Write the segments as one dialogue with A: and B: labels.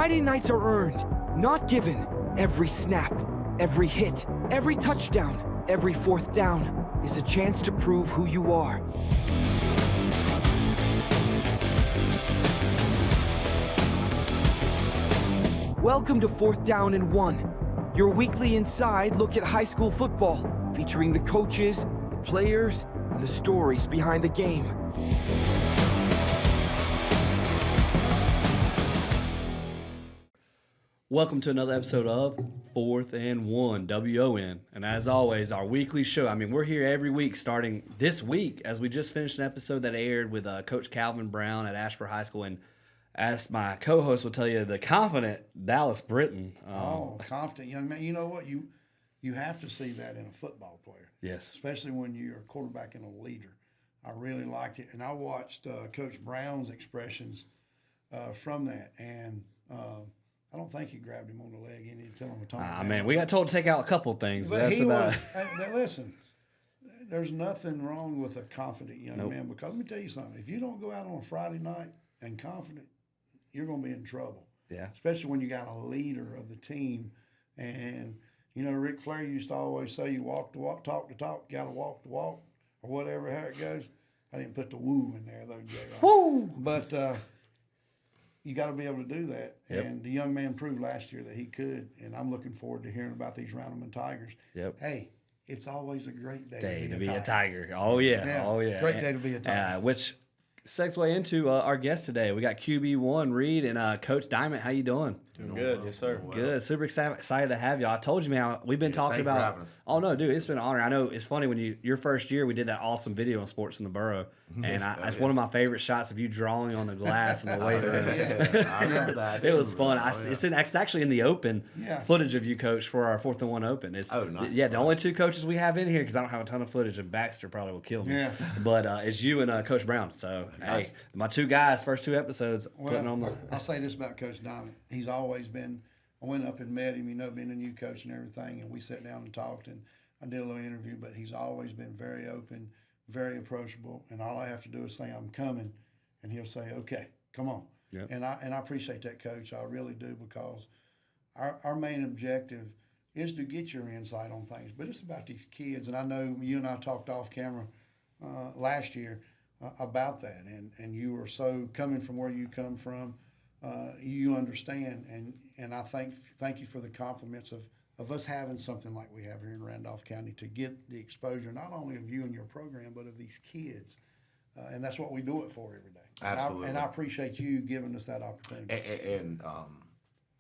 A: Friday nights are earned, not given. Every snap, every hit, every touchdown, every fourth down is a chance to prove who you are. Welcome to 4th Down and 1, your weekly inside look at high school football, featuring the coaches, the players, and the stories behind the game.
B: Welcome to another episode of 4th and 1, WON. And as always, our weekly show. I mean, we're here every week starting this week as we just finished an episode that aired with Coach Calvin Brown at Ashburn High School. And as my co-host will tell you, the confident Dallas Britton.
C: Confident young man. You know what? You have to see that in a football player.
B: Yes.
C: Especially when you're a quarterback and a leader. I really liked it. And I watched Coach Brown's expressions from that. And I don't think he grabbed him on the leg. He didn't tell him to tone down.
B: Man, we got told to take out a couple of things, but that's
C: he
B: about
C: was. Listen, there's nothing wrong with a confident young man, because let me tell you something. If you don't go out on a Friday night and confident, you're going to be in trouble. Yeah. Especially when you got a leader of the team. And, you know, Ric Flair used to always say, you walk the walk, talk the talk, you got to walk the walk, or whatever, how it goes. I didn't put the woo in there, though, Jay. Woo! But you got to be able to do that. Yep. And the young man proved last year that he could. And I'm looking forward to hearing about these Randleman Tigers. Yep. Hey, it's always a great day to be a Tiger.
B: Oh, yeah. Oh, yeah.
C: Great day to be a Tiger.
B: Which segue into our guest today. We got QB1 Reed and Coach Diamond. How you doing?
D: Doing good, yes sir.
B: Good, super excited to have y'all. I told you, man, we've been talking about.
D: Thanks for having us.
B: Oh no, dude, it's been an honor. I know it's funny when your first year we did that awesome video on Sports in the Borough, and it's one of my favorite shots of you drawing on the glass and the way
D: I remember that.
B: It was fun. It's actually in the open footage of you, Coach, for our 4th and 1 Open. Nice. Yeah, the only two coaches we have in here, because I don't have a ton of footage, and Baxter probably will kill me. Yeah. But it's you and Coach Brown. So hey, my two guys, first two episodes, putting on the.
C: I'll say this about Coach Diamond. He's always been. I went up and met him, you know, being a new coach and everything, and we sat down and talked, and I did a little interview, but he's always been very open, very approachable, and all I have to do is say, I'm coming, and he'll say, okay, come on. Yep. And I appreciate that, Coach. I really do, because our main objective is to get your insight on things, but it's about these kids, and I know you and I talked off camera last year about that, and you were so coming from where you come from, you understand, and I thank you for the compliments of us having something like we have here in Randolph County to get the exposure not only of you and your program, but of these kids, and that's what we do it for every day.
D: Absolutely.
C: And I appreciate you giving us that opportunity.
D: And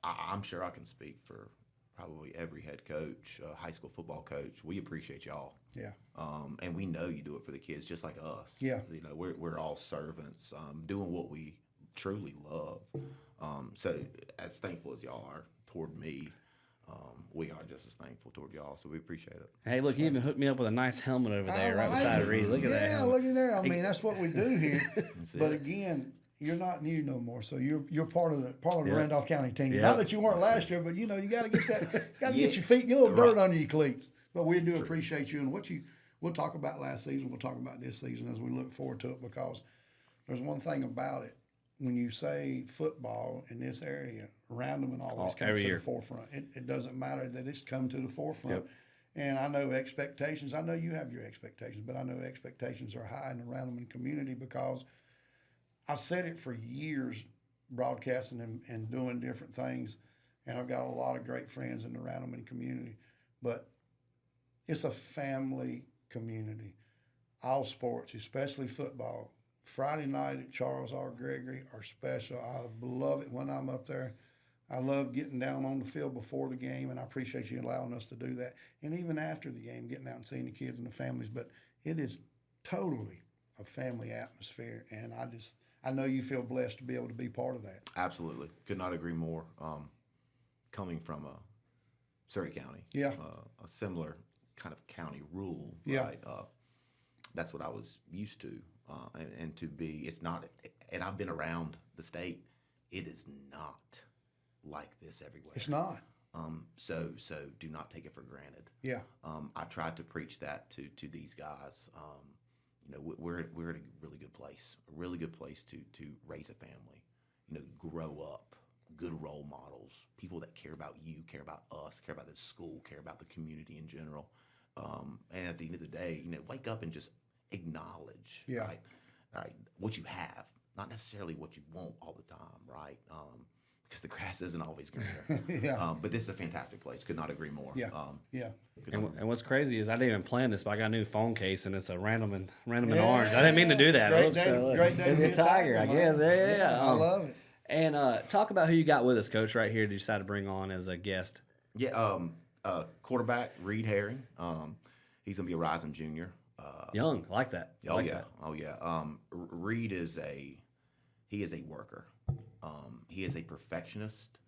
D: I'm sure I can speak for probably every head coach, high school football coach. We appreciate y'all. Yeah. And we know you do it for the kids, just like us. Yeah. You know, we're all servants, doing what we truly love. So as thankful as y'all are toward me, we are just as thankful toward y'all. So we appreciate it.
B: Hey, look, you even hooked me up with a nice helmet over there, right beside Reed. Look at that.
C: Yeah, look at there. I mean, that's what we do here. But again, you're not new no more. So you're part of the Randolph County team. Yep. Not that you weren't last year, but you know you got to get that. Got to get your feet, get a little dirt under your cleats. But we do appreciate you, and we'll talk about last season. We'll talk about this season as we look forward to it, because there's one thing about it. When you say football in this area, Randleman always comes to the forefront. It doesn't matter that it's come to the forefront. Yep. And I know expectations. I know you have your expectations, but I know expectations are high in the Randleman community, because I've said it for years, broadcasting and doing different things, and I've got a lot of great friends in the Randleman community. But it's a family community. All sports, especially football. Friday night at Charles R. Gregory are special. I love it when I'm up there. I love getting down on the field before the game, and I appreciate you allowing us to do that. And even after the game, getting out and seeing the kids and the families. But it is totally a family atmosphere, and I know you feel blessed to be able to be part of that.
D: Absolutely. Could not agree more. Coming from Surrey County, a similar kind of county rule, right? That's what I was used to. And to be, it's not, and I've been around the state, it is not like this everywhere.
C: It's not.
D: So do not take it for granted. Yeah. I tried to preach that to these guys. You know, we're in a really good place to raise a family, you know, grow up. good role models, people that care about you, care about us, care about the school, care about the community in general. And at the end of the day, wake up and just acknowledge, right, what you have, not necessarily what you want all the time, right? Because the grass isn't always greener. But this is a fantastic place. Could not agree more.
B: And what's crazy is I didn't even plan this, but I got a new phone case and it's a random and orange. I didn't mean to do that.
C: Great day to be a Tiger,
B: I guess. Yeah.
C: I love it.
B: And talk about who you got with us, Coach, right here. Did you decide to bring on as a guest?
D: Yeah, quarterback Reed Herring. He's gonna be a rising junior.
B: Young, I like that.
D: Oh yeah. Reed is a worker. He is a perfectionist.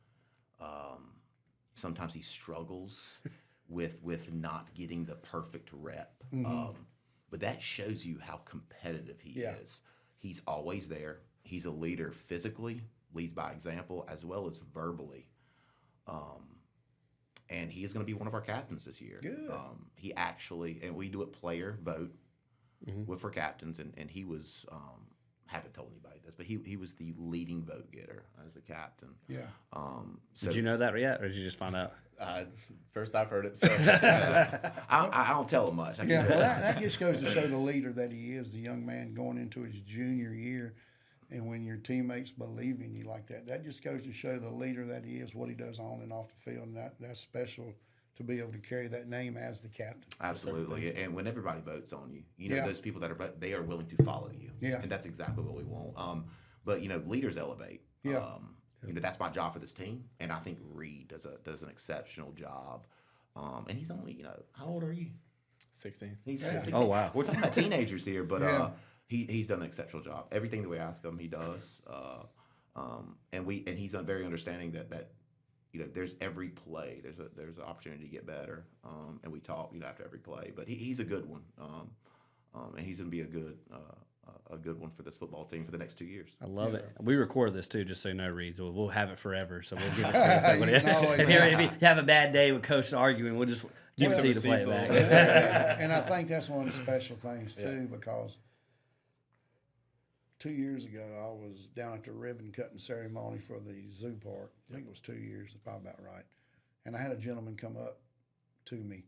D: Sometimes he struggles with not getting the perfect rep. But that shows you how competitive he is. He's always there. He's a leader physically, leads by example, as well as verbally. And he is going to be one of our captains this year.
C: Good.
D: He actually, and we do a player vote for captains, and he was, haven't told anybody this, but he was the leading vote getter as the captain.
C: Yeah.
D: So
B: did you know that yet, or did you just find out?
E: First I've heard it. So
D: I don't tell him much.
C: Well, that just goes to show the leader that he is, the young man going into his junior year. And when your teammates believe in you like that, that just goes to show the leader that he is, what he does on and off the field. And that's special to be able to carry that name as the captain.
D: Absolutely. And when everybody votes on you, those people that they are willing to follow you.
C: Yeah.
D: And that's exactly what we want. But leaders elevate.
C: Yeah.
D: That's my job for this team. And I think Reed does an exceptional job. And he's only, how old are you?
E: 16.
D: He's 16.
B: Oh, wow.
D: We're talking about teenagers here, but he's done an exceptional job. Everything that we ask him, he does. And he's very understanding that there's every play. There's an opportunity to get better. And we talk after every play. But he's a good one. And he's going to be a good one for this football team for the next 2 years.
B: I love it. We record this too, just so you know, Reed. We'll have it forever, so we'll give it to you. If you have a bad day with Coach arguing, we'll just give it to you to play it back.
C: And I think that's one of the special things too, because 2 years ago I was down at the ribbon cutting ceremony for the zoo park. I think it was 2 years, it's probably about right. And I had a gentleman come up to me,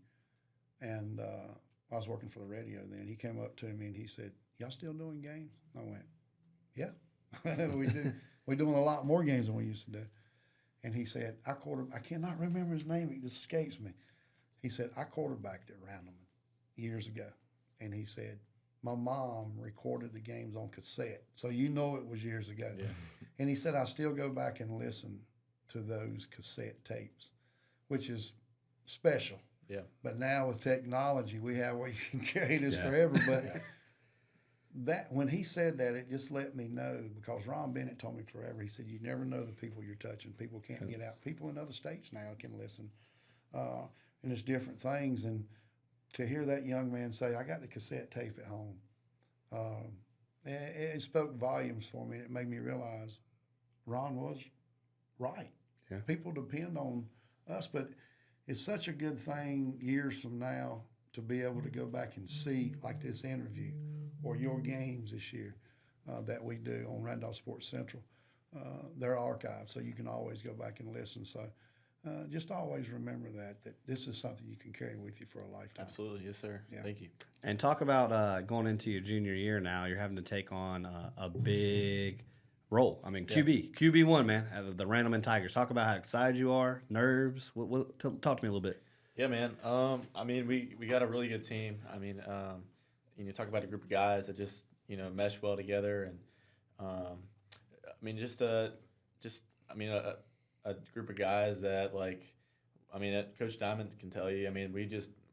C: and I was working for the radio then. He came up to me and he said, "Y'all still doing games?" I went, "Yeah, we do. We're doing a lot more games than we used to do." And he said, I cannot remember his name. It just escapes me. He said, "I quarterbacked at Randleman years ago." And he said, "My mom recorded the games on cassette. So it was years ago." Yeah. And he said, "I still go back and listen to those cassette tapes," which is special.
E: Yeah.
C: But now with technology, we have where you can carry this forever. But that when he said that, it just let me know, because Ron Bennett told me forever. He said, "You never know the people you're touching. People can't get out. People in other states now can listen, and it's different things." And to hear that young man say, "I got the cassette tape at home," it spoke volumes for me. It made me realize Ron was right. Yeah. People depend on us, but it's such a good thing years from now to be able to go back and see, like this interview or your games this year that we do on Randolph Sports Central. They're archived, so you can always go back and listen. So just always remember that this is something you can carry with you for a lifetime.
E: Absolutely. Yes, sir. Yeah. Thank you.
B: And talk about going into your junior year now. You're having to take on a big role. I mean, QB1, man, the Randleman Tigers. Talk about how excited you are, nerves. Talk to me a little bit.
E: Yeah, man. I mean, we got a really good team. I mean, talk about a group of guys that just mesh well together, and I mean, a group of guys that Coach Diamond can tell you. I mean, we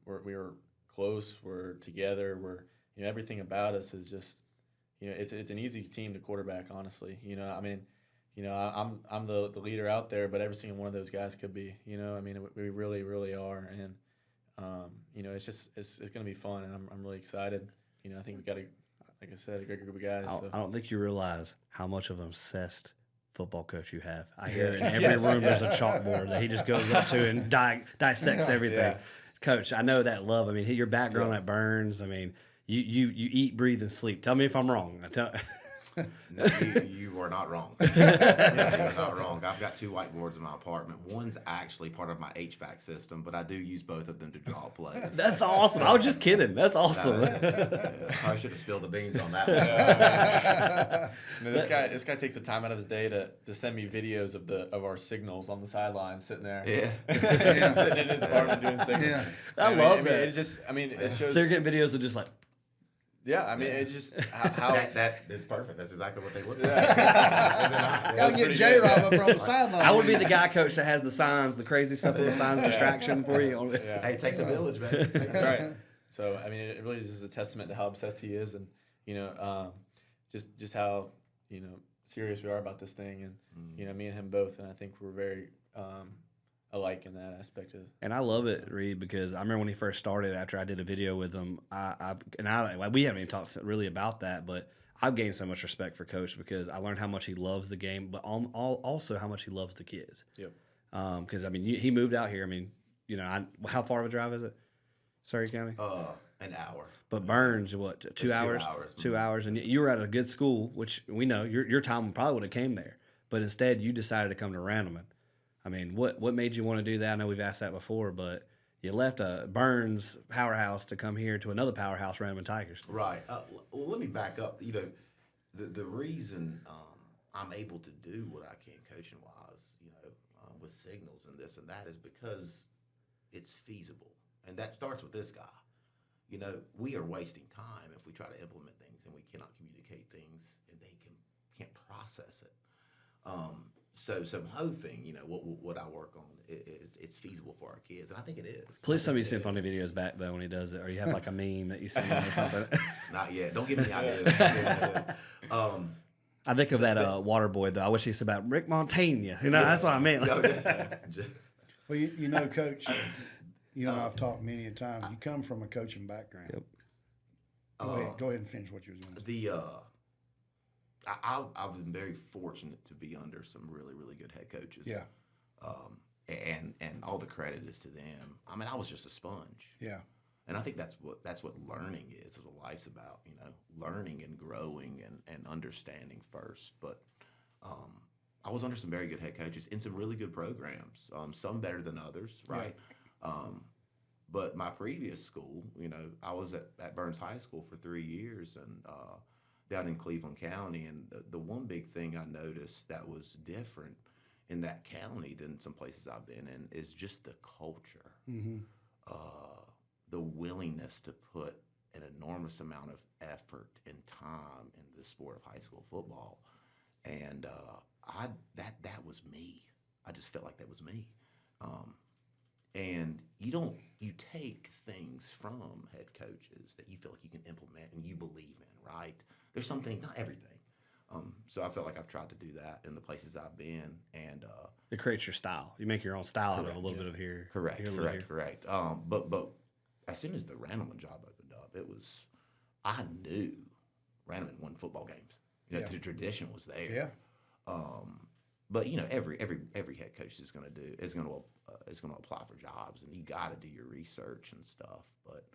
E: were close. We're together. We're everything about us is just it's an easy team to quarterback. Honestly, I'm the leader out there, but every single one of those guys could be. We really, really are, and it's going to be fun, and I'm really excited. I think we got like I said, a great group of guys.
B: I don't think you realize how much of an obsessed football coach you have. I hear in every room there's a chalkboard that he just goes up to and dissects everything. Yeah. Coach, I know that love. I mean, your background at Burns. I mean, you eat, breathe, and sleep. Tell me if I'm wrong.
D: No, you are not wrong. You're not wrong. I've got 2 whiteboards in my apartment. One's actually part of my HVAC system, but I do use both of them to draw plays.
B: That's awesome. I was just kidding. That's awesome.
D: I should have spilled the beans on that one.
E: This guy takes the time out of his day to send me videos of our signals on the sideline, sitting there.
D: Yeah.
E: Sitting in his apartment doing signals.
C: Yeah.
B: I love that.
E: It's just, it shows.
B: So you're getting videos of just like,
E: It's just how
D: that is perfect. That's exactly what they look like.
C: Gotta get J-Rob up from the sideline.
B: I would be the guy coach that has the signs, the crazy stuff with the signs, distraction for you.
D: Hey, it takes a village, man.
E: That's right. So it really is just a testament to how obsessed he is, and just how serious we are about this thing, and me and him both, and I think we're very alike in that aspect of.
B: And I love it, Reed, because I remember when he first started. After I did a video with him, we haven't even talked really about that, but I've gained so much respect for Coach because I learned how much he loves the game, but also how much he loves the kids.
E: Yep.
B: Because he moved out here. How far of a drive is it? Surrey County.
D: An hour.
B: But Burns, what, 2 hours?
D: 2 hours.
B: 2 hours, and you were at a good school, which we know your time probably would have came there, but instead you decided to come to Randleman. I mean, what made you want to do that? I know we've asked that before, but you left a Burns powerhouse to come here to another powerhouse, Randleman Tigers.
D: Right. Well, let me back up. The reason I'm able to do what I can coaching-wise, with signals and this and that is because it's feasible. And that starts with this guy. We are wasting time if we try to implement things and we cannot communicate things and they can't process it. So I'm hoping, what I work on it's feasible for our kids, and I think it is.
B: Please tell me you send funny videos back though when he does it, or you have like a meme that you send him or something.
D: Not yet. Don't give me any ideas.
B: I think of that Water Boy though. I wish he said about Rick Montaigne. That's what I meant.
C: Well, Coach, you and I've talked many a time. You come from a coaching background.
B: Yep.
C: Go ahead and finish what you were going to say.
D: I've been very fortunate to be under some really, really good head coaches.
C: Yeah.
D: And all the credit is to them. I was just a sponge.
C: Yeah.
D: And I think that's what learning is. What life's about. Learning and growing and understanding first. But I was under some very good head coaches in some really good programs. Some better than others, right? Yeah. But my previous school, I was at Burns High School for 3 years and down in Cleveland County. And the one big thing I noticed that was different in that county than some places I've been in is just the culture, the willingness to put an enormous amount of effort and time in the sport of high school football. And that was me. I just felt like that was me. And you take things from head coaches that you feel like you can implement and you believe in, right? There's some things, not everything. So I felt like I've tried to do that in the places I've been, and
B: it creates your style. You make your own style out of a little bit of here.
D: Correct. But as soon as the Randleman job opened up, I knew Randleman won football games. The tradition was there.
C: Yeah.
D: But every head coach is going to apply for jobs, and you got to do your research and stuff. But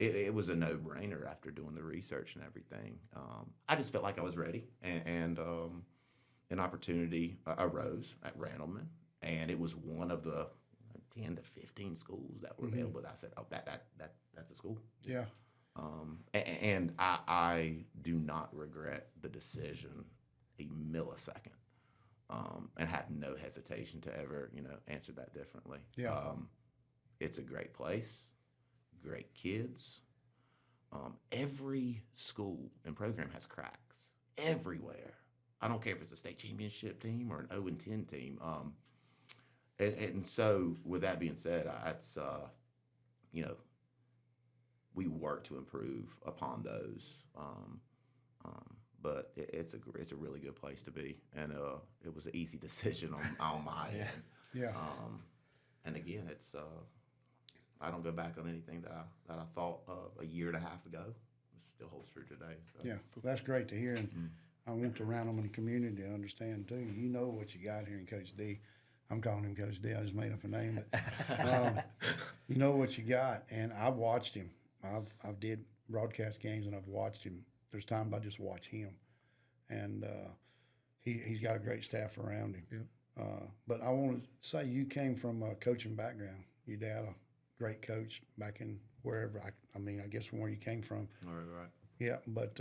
D: it was a no-brainer after doing the research and everything. I just felt like I was ready, and an opportunity arose at Randleman, and it was one of the 10 to 15 schools that were available. I said, "Oh, that's a school."
C: Yeah.
D: And I do not regret the decision a millisecond, and have no hesitation to ever answer that differently.
C: Yeah.
D: It's a great place, great kids. Every school and program has cracks everywhere. I don't care if it's a state championship team or an 0-10 team. And so, with that being said, we work to improve upon those. But it's a really good place to be, and it was an easy decision on my end.
C: Yeah.
D: And again, it's I don't go back on anything that I thought of a year and a half ago. It still holds true today. So.
C: Yeah, that's great to hear. And I went to Randleman community to understand too. You know what you got here in Coach D. I'm calling him Coach D. I just made up a name, but you know what you got. And I've watched him. I've did broadcast games and I've watched him there's times I just watch him, and he's got a great staff around him.
B: Yep.
C: But I want to say you came from a coaching background. Your dad, a great coach back in wherever. I guess from where you came from.
D: Right.
C: Yeah, but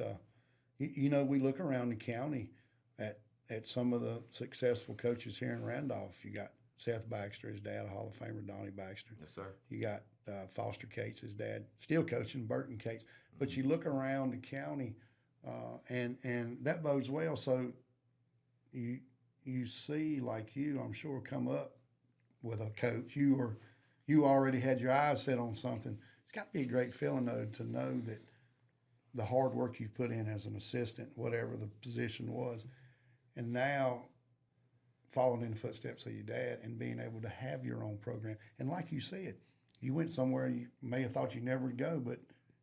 C: you know, we look around the county at some of the successful coaches here in Randolph. You got Seth Baxter, his dad, a Hall of Famer, Donnie Baxter.
D: Yes, sir.
C: You got Foster Cates, his dad, still coaching, Burton Cates. But you look around the county, and that bodes well. So you see, like you, I'm sure, come up with a coach. You already had your eyes set on something. It's got to be a great feeling, though, to know that the hard work you've put in as an assistant, whatever the position was, and now following in the footsteps of your dad and being able to have your own program. And like you said, you went somewhere you may have thought you never would go, but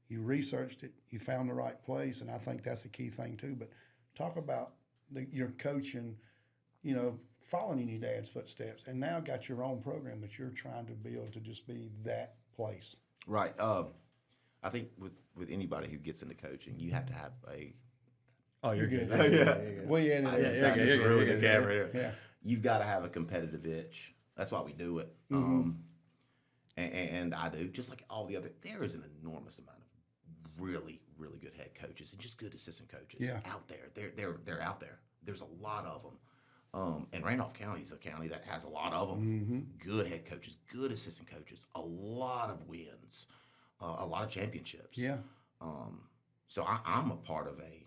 C: you researched it, you found the right place, and I think that's a key thing too. But talk about your coaching, you know, following in your dad's footsteps, and now got your own program that you're trying to build to just be that place.
D: Right. I think with anybody who gets into coaching, you have to have a.
B: Oh, you're good.
D: Yeah.
C: Well, yeah,
D: I
C: anyway.
D: just ruined the camera here.
C: Yeah.
D: You've got to have a competitive itch. That's why we do it. And I do, just like all the other. There is an enormous amount of really, really good head coaches and just good assistant coaches out there. They're out there. There's a lot of them. And Randolph County is a county that has a lot of them. Good head coaches, good assistant coaches, a lot of wins, a lot of championships.
C: Yeah.
D: So I'm a part of a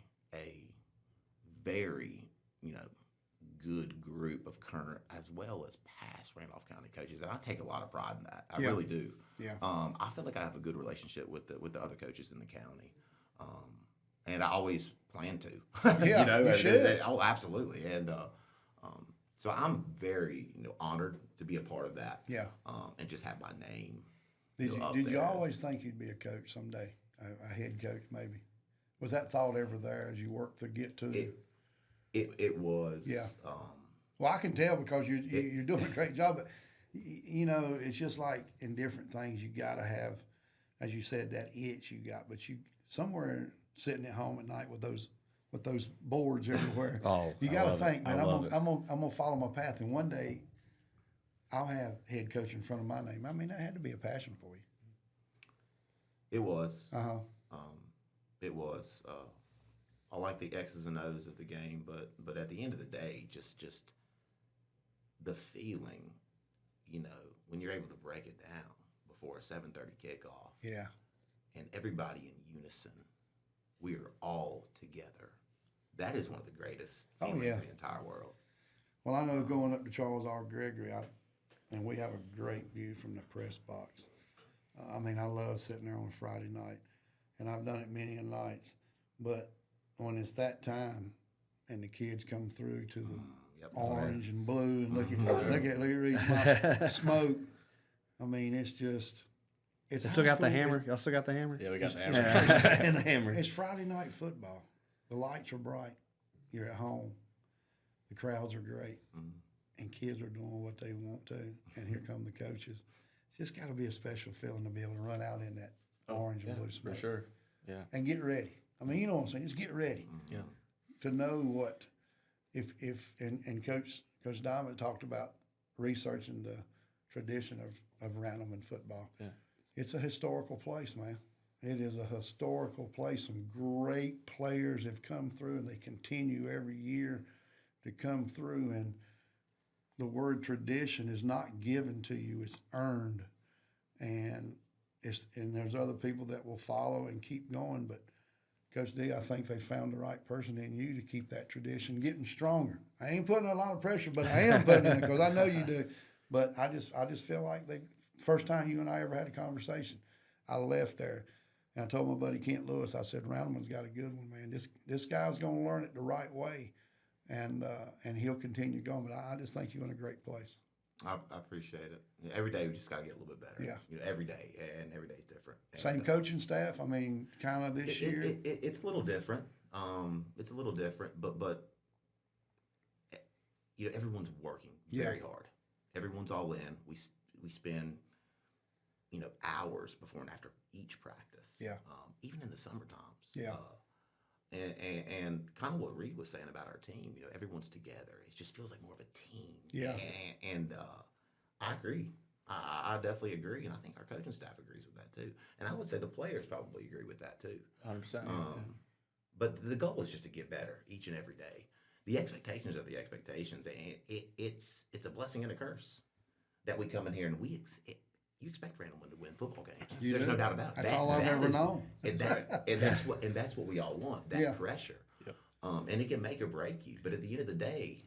D: very, good group of current as well as past Randolph County coaches, and I take a lot of pride in that. I really do.
C: Yeah.
D: I feel like I have a good relationship with the other coaches in the county, and I always plan to.
C: Yeah, you should.
D: Oh, absolutely. And so I'm very honored to be a part of that.
C: Yeah.
D: And just have my name.
C: Did you always think you'd be a coach someday, a head coach maybe? Was that thought ever there as you worked to get to it?
D: It was.
C: Yeah. Well, I can tell because you're doing a great job, but it's just like in different things you got to have, as you said, that itch you got, but you somewhere sitting at home at night with those boards everywhere. You got to think, man, I'm gonna follow my path, and one day I'll have head coach in front of my name. I mean, that had to be a passion for you.
D: It was.
C: Uh-huh.
D: It was. I like the X's and O's of the game, but at the end of the day, just the feeling, when you're able to break it down before a 7:30 kickoff.
C: Yeah.
D: And everybody in unison, we are all together. That is one of the greatest feelings in the entire world.
C: Well, I know going up to Charles R. Gregory, and we have a great view from the press box. I love sitting there on a Friday night, and I've done it many a nights. But when it's that time, and the kids come through to the orange and blue, and look at reach my smoke. It's just. It's
B: still got the hammer. Y'all still got the hammer?
E: Yeah, we got the hammer.
B: And the hammer.
C: It's Friday night football. The lights are bright. You're at home. The crowds are great. And kids are doing what they want to. And here come the coaches. It's just got to be a special feeling to be able to run out in that orange and blue smoke.
E: For sure. Yeah.
C: And get ready. You know what I'm saying? Just get ready.
E: Yeah.
C: To know what, and Coach Diamond talked about researching the tradition of Randleman football.
E: Yeah.
C: It's a historical place, man. It is a historical place. Some great players have come through, and they continue every year to come through. And the word tradition is not given to you; it's earned. And there's other people that will follow and keep going. But Coach D, I think they found the right person in you to keep that tradition getting stronger. I ain't putting a lot of pressure, but I am putting it because I know you do. But I just feel like first time you and I ever had a conversation, I left there and I told my buddy Kent Lewis, I said, Randleman's got a good one, man. This guy's going to learn it the right way, and he'll continue going. But I just think you're in a great place.
D: I appreciate it. Every day we just got to get a little bit better.
C: Yeah.
D: Every day, and every day's different.
C: Same coaching staff. Kind of this year.
D: It's a little different. It's a little different, but everyone's working very hard. Everyone's all in. We spend hours before and after each practice.
C: Yeah.
D: Even in the summer times.
C: Yeah.
D: And kind of what Reed was saying about our team, everyone's together. It just feels like more of a team.
C: Yeah.
D: And I agree. I definitely agree, and I think our coaching staff agrees with that too. And I would say the players probably agree with that too.
E: 100%.
D: But the goal is just to get better each and every day. The expectations are the expectations, and it's a blessing and a curse that we come in here and you expect Randleman to win football games. There's no doubt about it.
C: That's all I've ever known.
D: And that's what we all want. That pressure.
E: Yep.
D: And it can make or break you. But at the end of the day,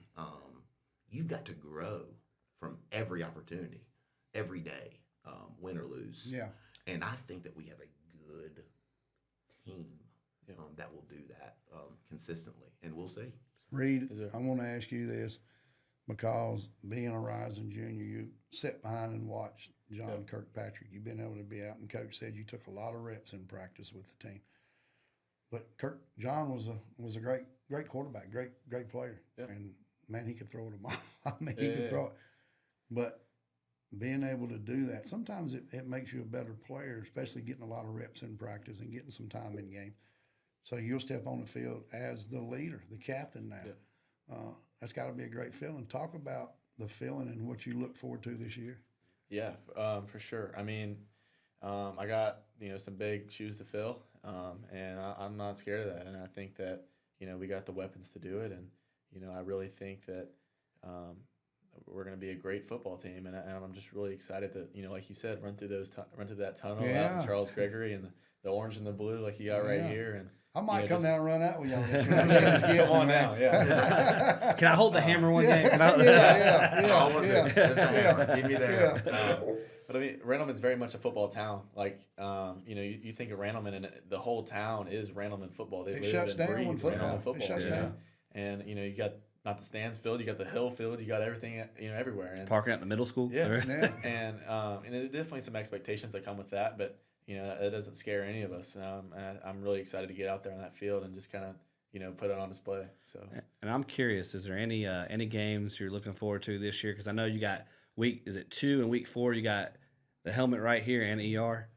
D: you've got to grow from every opportunity, every day, win or lose.
C: Yeah.
D: And I think that we have a good team that will do that consistently, and we'll see.
C: Reed, I want to ask you this, because being a rising junior, you sat behind and watched John Kirkpatrick. You've been able to be out, and Coach said you took a lot of reps in practice with the team. But John was a great quarterback, great player, and man, he could throw it a mile. I mean, he could throw it. But being able to do that, sometimes it makes you a better player, especially getting a lot of reps in practice and getting some time in game. So you'll step on the field as the leader, the captain now. Yeah. That's got to be a great feeling. Talk about the feeling and what you look forward to this year.
E: Yeah, for sure. I mean, I got some big shoes to fill, and I'm not scared of that. And I think that we got the weapons to do it, and I really think that we're going to be a great football team, and I'm just really excited to like you said, run through that tunnel out in Charles Gregory and the orange and the blue like you got right here, and.
C: I might come down and run out with y'all. Come
E: on now, yeah.
B: Can I hold the hammer one game?
D: Yeah. Just the hammer. Give me the hammer.
E: But I mean, Randleman's very much a football town. Like, you think of Randleman, and the whole town is Randleman football. They live
C: shuts
E: and
C: down
E: breathe
C: when football.
E: Randleman football.
C: It shuts down.
E: And you got not the stands field, you got the hill field, you got everything everywhere. And
B: parking at the middle school.
E: Yeah. And there's definitely some expectations that come with that, but. That doesn't scare any of us. I'm really excited to get out there on that field and just kind of, put it on display. So.
B: And I'm curious, is there any games you're looking forward to this year? Because I know you got week 2 and week 4. You got the helmet right here and ER.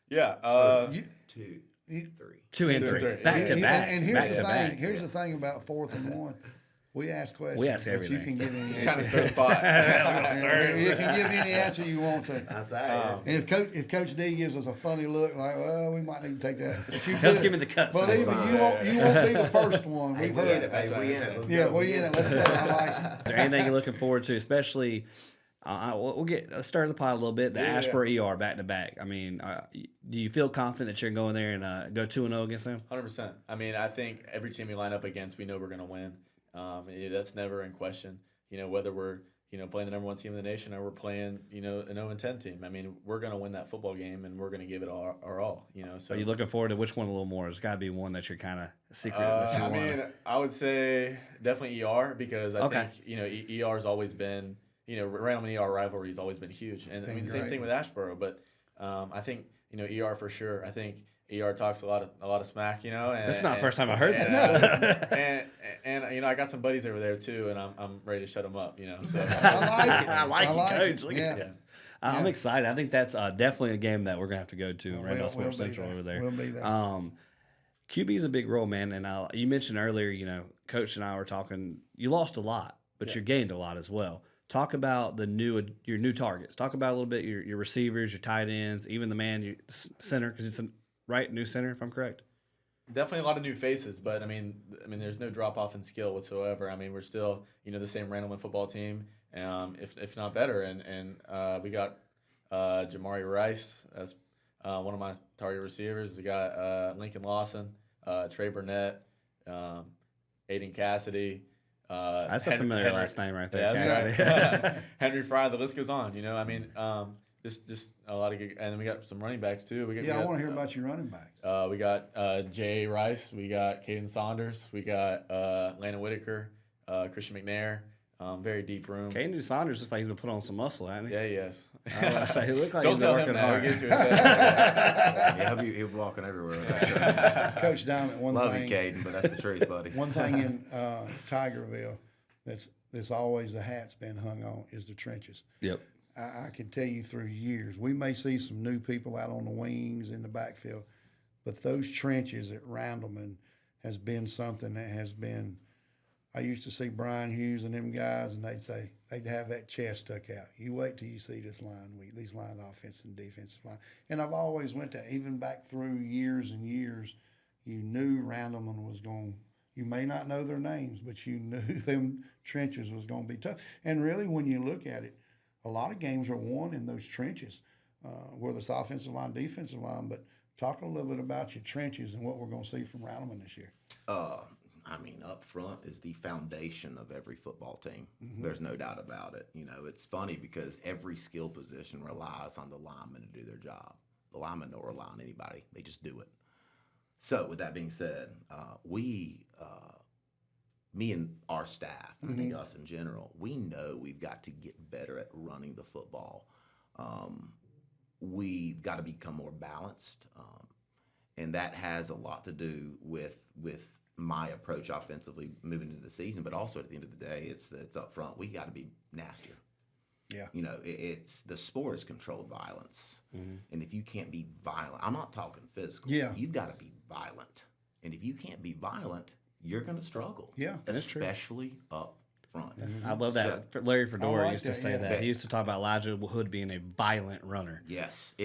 E: Yeah.
D: 2, 3.
B: 2 and 3. Back to back.
C: And here's the thing. Here's the thing about 4th and 1. We ask questions.
B: We ask everything.
C: But you can give any answer.
E: Trying to stir the pot.
C: You can give any answer you want to.
D: That's right.
C: And if Coach D gives us a funny look, like, well, we might need to take that. But you
B: Just give me the cuts.
C: Believe me, you won't be the first one.
D: Hey, we in it.
C: Yeah, we in it. Let's go. I like it.
B: Is there anything you're looking forward to, especially? Let's stir the pot a little bit. The Ashboro ER back to back. I mean, do you feel confident that you're going there and go 2-0 against them?
E: 100%. I mean, I think every team we line up against, we know we're going to win. That's never in question. Whether we're playing the number 1 team in the nation or we're playing an 0-10 team. I mean, we're going to win that football game and we're going to give it our all. So
B: are you looking forward to which one a little more? There's got to be one that you're kind of secret.
E: I mean, I would say definitely ER because I think ER's always been Randleman ER rivalry has always been huge, and I mean the same thing with Ashboro. But I think ER for sure. I think ER talks a lot of smack, And,
B: this is not the first time I heard this.
E: And I got some buddies over there too, and I'm ready to shut them up, So
B: I like it, Coach. Look
C: at
B: that. I'm excited. I think that's definitely a game that we're gonna have to go to. Randolph Sports
C: we'll
B: Central over there.
C: We'll be there.
B: QB is a big role, man. And you mentioned earlier, Coach and I were talking. You lost a lot, but you gained a lot as well. Talk about your new targets. Talk about a little bit your receivers, your tight ends, even the center, because it's a new center, if I'm correct.
E: Definitely a lot of new faces, but I mean, there's no drop off in skill whatsoever. I mean, we're still the same Randleman football team, if not better. And we got Jamari Rice as one of my target receivers. We got Lincoln Lawson, Trey Burnett, Aiden Cassidy.
B: That's a familiar last name right there.
E: Yeah, that's right. Henry Fry. The list goes on. I mean, just a lot of good. And then we got some running backs too.
C: I want to hear about your running backs.
E: We got Jay Rice. We got Caden Saunders. We got Landon Whitaker, Christian McNair. Very deep room.
B: Caden Saunders looks like he's been put on some muscle, hasn't he?
E: Yeah, he has.
B: I was gonna say he looked like
E: Don't
B: he's
E: tell
B: working
E: him that.
B: hard.
E: We'll get to it.
D: Yeah, he'll be walking everywhere.
C: Coach Diamond,
D: Love you, Caden, but that's the truth, buddy.
C: One thing in Tigerville that's always the hat's been hung on is the trenches.
B: Yep.
C: I can tell you through years, we may see some new people out on the wings in the backfield, but those trenches at Randleman, has been something that has been. I used to see Brian Hughes and them guys, and they'd have that chest stuck out. You wait till you see this line, these lines, offensive and defensive line. And I've always went to, even back through years and years, you knew Randleman was going. You may not know their names, but you knew them trenches was going to be tough. And really, when you look at it, a lot of games are won in those trenches, whether it's offensive line, defensive line. But talk a little bit about your trenches and what we're going to see from Randleman this year.
D: I mean, up front is the foundation of every football team. Mm-hmm. There's no doubt about it. You know, it's funny because every skill position relies on the linemen to do their job. The linemen don't rely on anybody. They just do it. So with that being said, me and our staff, I think us in general, we know we've got to get better at running the football. We've got to become more balanced. And that has a lot to do with my approach offensively moving into the season, but also at the end of the day, it's up front. We got to be nastier.
C: Yeah.
D: You know, it's the sport is controlled violence. Mm-hmm. And if you can't be violent, I'm not talking physical.
C: Yeah.
D: You've got to be violent. And if you can't be violent, you're going to struggle.
C: Yeah.
D: Especially up front.
B: Mm-hmm. I love that. Larry Fedora used to say that. He used to talk about Elijah Hood being a violent runner.
D: Yes.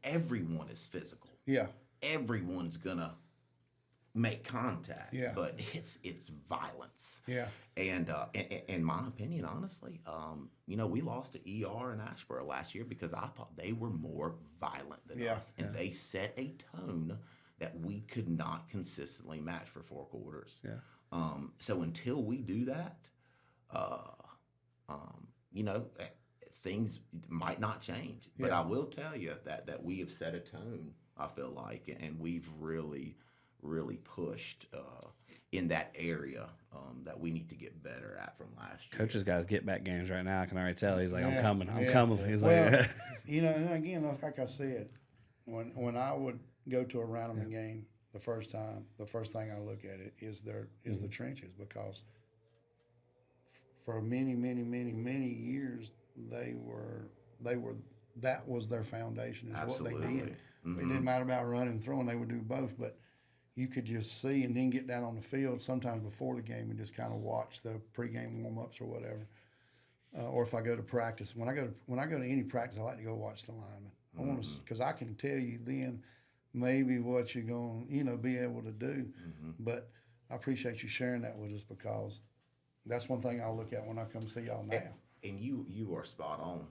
D: Everyone is physical.
C: Yeah.
D: Everyone's going to make contact,
C: yeah.
D: But it's violence.
C: Yeah.
D: And in my opinion, honestly, you know, we lost to ER and Ashboro last year because I thought they were more violent than us. And they set a tone that we could not consistently match for 4 quarters.
B: Yeah.
D: So until we do that, you know, things might not change. But I will tell you that we have set a tone, I feel like, and we've really pushed in that area that we need to get better at from last year.
B: Coach's got his get back games right now. I can already tell. He's like, I'm coming. He's
C: well,
B: like,
C: you know, and again, like I said, when I would go to a Randleman game the first thing I look at it is the trenches, because for many years they were that was their foundation, is
D: Absolutely.
C: what they did. Mm-hmm. It didn't matter about running and throwing; they would do both, but. You could just see and then get down on the field sometimes before the game and just kind of watch the pregame warm-ups or whatever. Or if I go to practice, when I go to any practice, I like to go watch the linemen. I want to, because I can tell you then maybe what you're going to be able to do. Mm-hmm. But I appreciate you sharing that with us, because that's one thing I'll look at when I come see y'all now.
D: And you are spot on.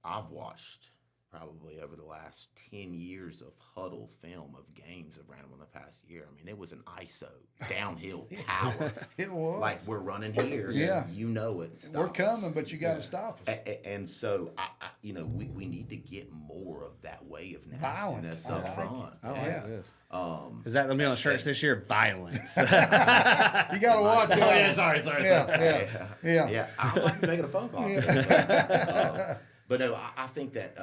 D: I've watched probably over the last 10 years of huddle film of games of Randleman the past year. I mean, it was an ISO downhill power.
C: It was.
D: Like, we're running here.
C: Yeah.
D: You know it. Stop
C: We're
D: us.
C: coming, but you got to stop us.
D: And so, you know, we need to get more of that way of nastiness up front.
B: I like this. Is that going to be on the shirts this year? Violence.
C: You got to watch it.
B: Oh, yeah, sorry.
C: Yeah.
D: I might be making a phone call. But no, I think that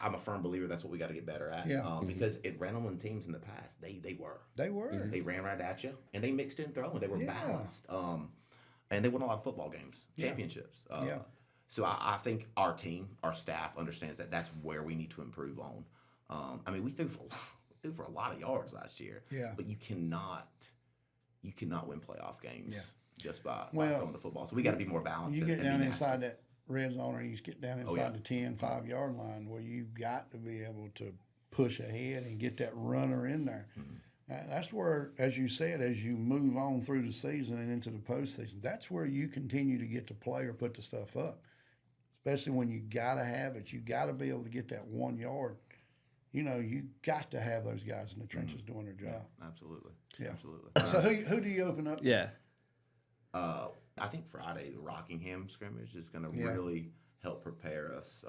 D: I'm a firm believer that's what we got to get better at.
C: Yeah.
D: Because at Randleman teams in the past, they were.
C: They were.
D: They ran right at you, and they mixed in throwing. They were balanced. And they won a lot of football games, championships. So I think our team, our staff understands that that's where we need to improve on. I mean, we threw for a lot of yards last year.
C: Yeah.
D: But you cannot win playoff games just by throwing the football. So we got to be more balanced.
C: You get
D: and
C: down
D: be
C: inside that red zone, or you get down inside the 10, 5-yard line, where you've got to be able to push ahead and get that runner in there. Mm-hmm. That's where, as you said, as you move on through the season and into the postseason, that's where you continue to get to play or put the stuff up. Especially when you got to have it. You got to be able to get that 1 yard. You know, you got to have those guys in the trenches doing their job.
D: Absolutely.
C: Yeah.
D: Absolutely.
C: So who do you open up?
B: Yeah.
D: I think Friday, the Rockingham scrimmage is going to really help prepare us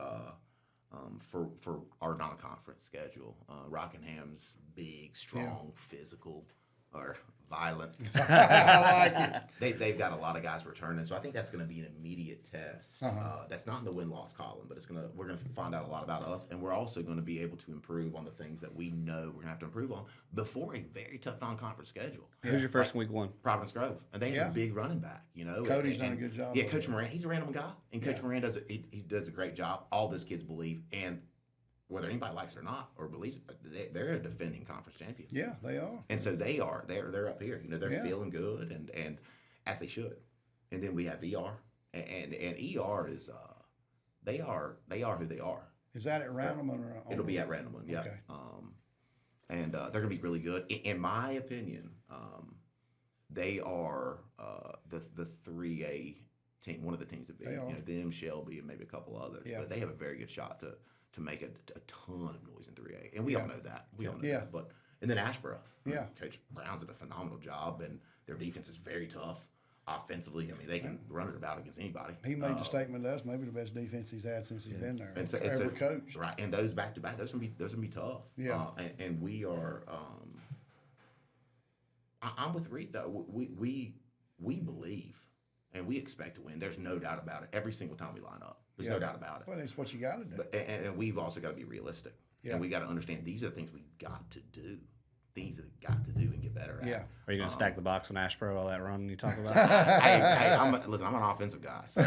D: for our non-conference schedule. Rockingham's big, strong, physical, or violent.
C: I like it.
D: They've got a lot of guys returning, so I think that's going to be an immediate test. That's not in the win-loss column, but we're going to find out a lot about us, and we're also going to be able to improve on the things that we know we're going to have to improve on before a very tough non-conference schedule.
B: Who's your first week one?
D: Providence Grove, and they have a big running back. You know,
C: Cody's done a good job.
D: Yeah, Coach Moran, he's a random guy, and Coach Moran does a great job. All those kids believe, and whether anybody likes it or not or believes it, they're a defending conference champion.
C: Yeah, they are.
D: And so they're up here. They're feeling good, and as they should. And then we have ER, and ER is they are who they are.
C: Is that at Randleman or?
D: It'll be at Randleman. Yeah.
C: Okay.
D: And they're going to be really good. In my opinion, they are the 3A team, one of the teams that beat them, Shelby, and maybe a couple others.
C: Yeah.
D: But they have a very good shot to make a ton of noise in 3A, and we all know that. We all know that. But and then Ashboro, Coach Brown's did a phenomenal job, and their defense is very tough. Offensively, I mean, they can run it about against anybody.
C: He made the statement to us, maybe the best defense he's had since he's been there.
D: And so,
C: ever coached.
D: Right, and those back to back, those gonna be tough.
C: Yeah,
D: and we are. I'm with Reed though. We believe and we expect to win. There's no doubt about it. Every single time we line up, there's no doubt about it.
C: Well, that's what you got to do.
D: But, and we've also got to be realistic.
C: Yeah.
D: And we got to understand these are the things we got to do. Things that we got to do and get better at.
C: Yeah.
B: Are you going to stack the box on Ashboro, all that run you talk about?
D: hey, I'm an offensive guy. So.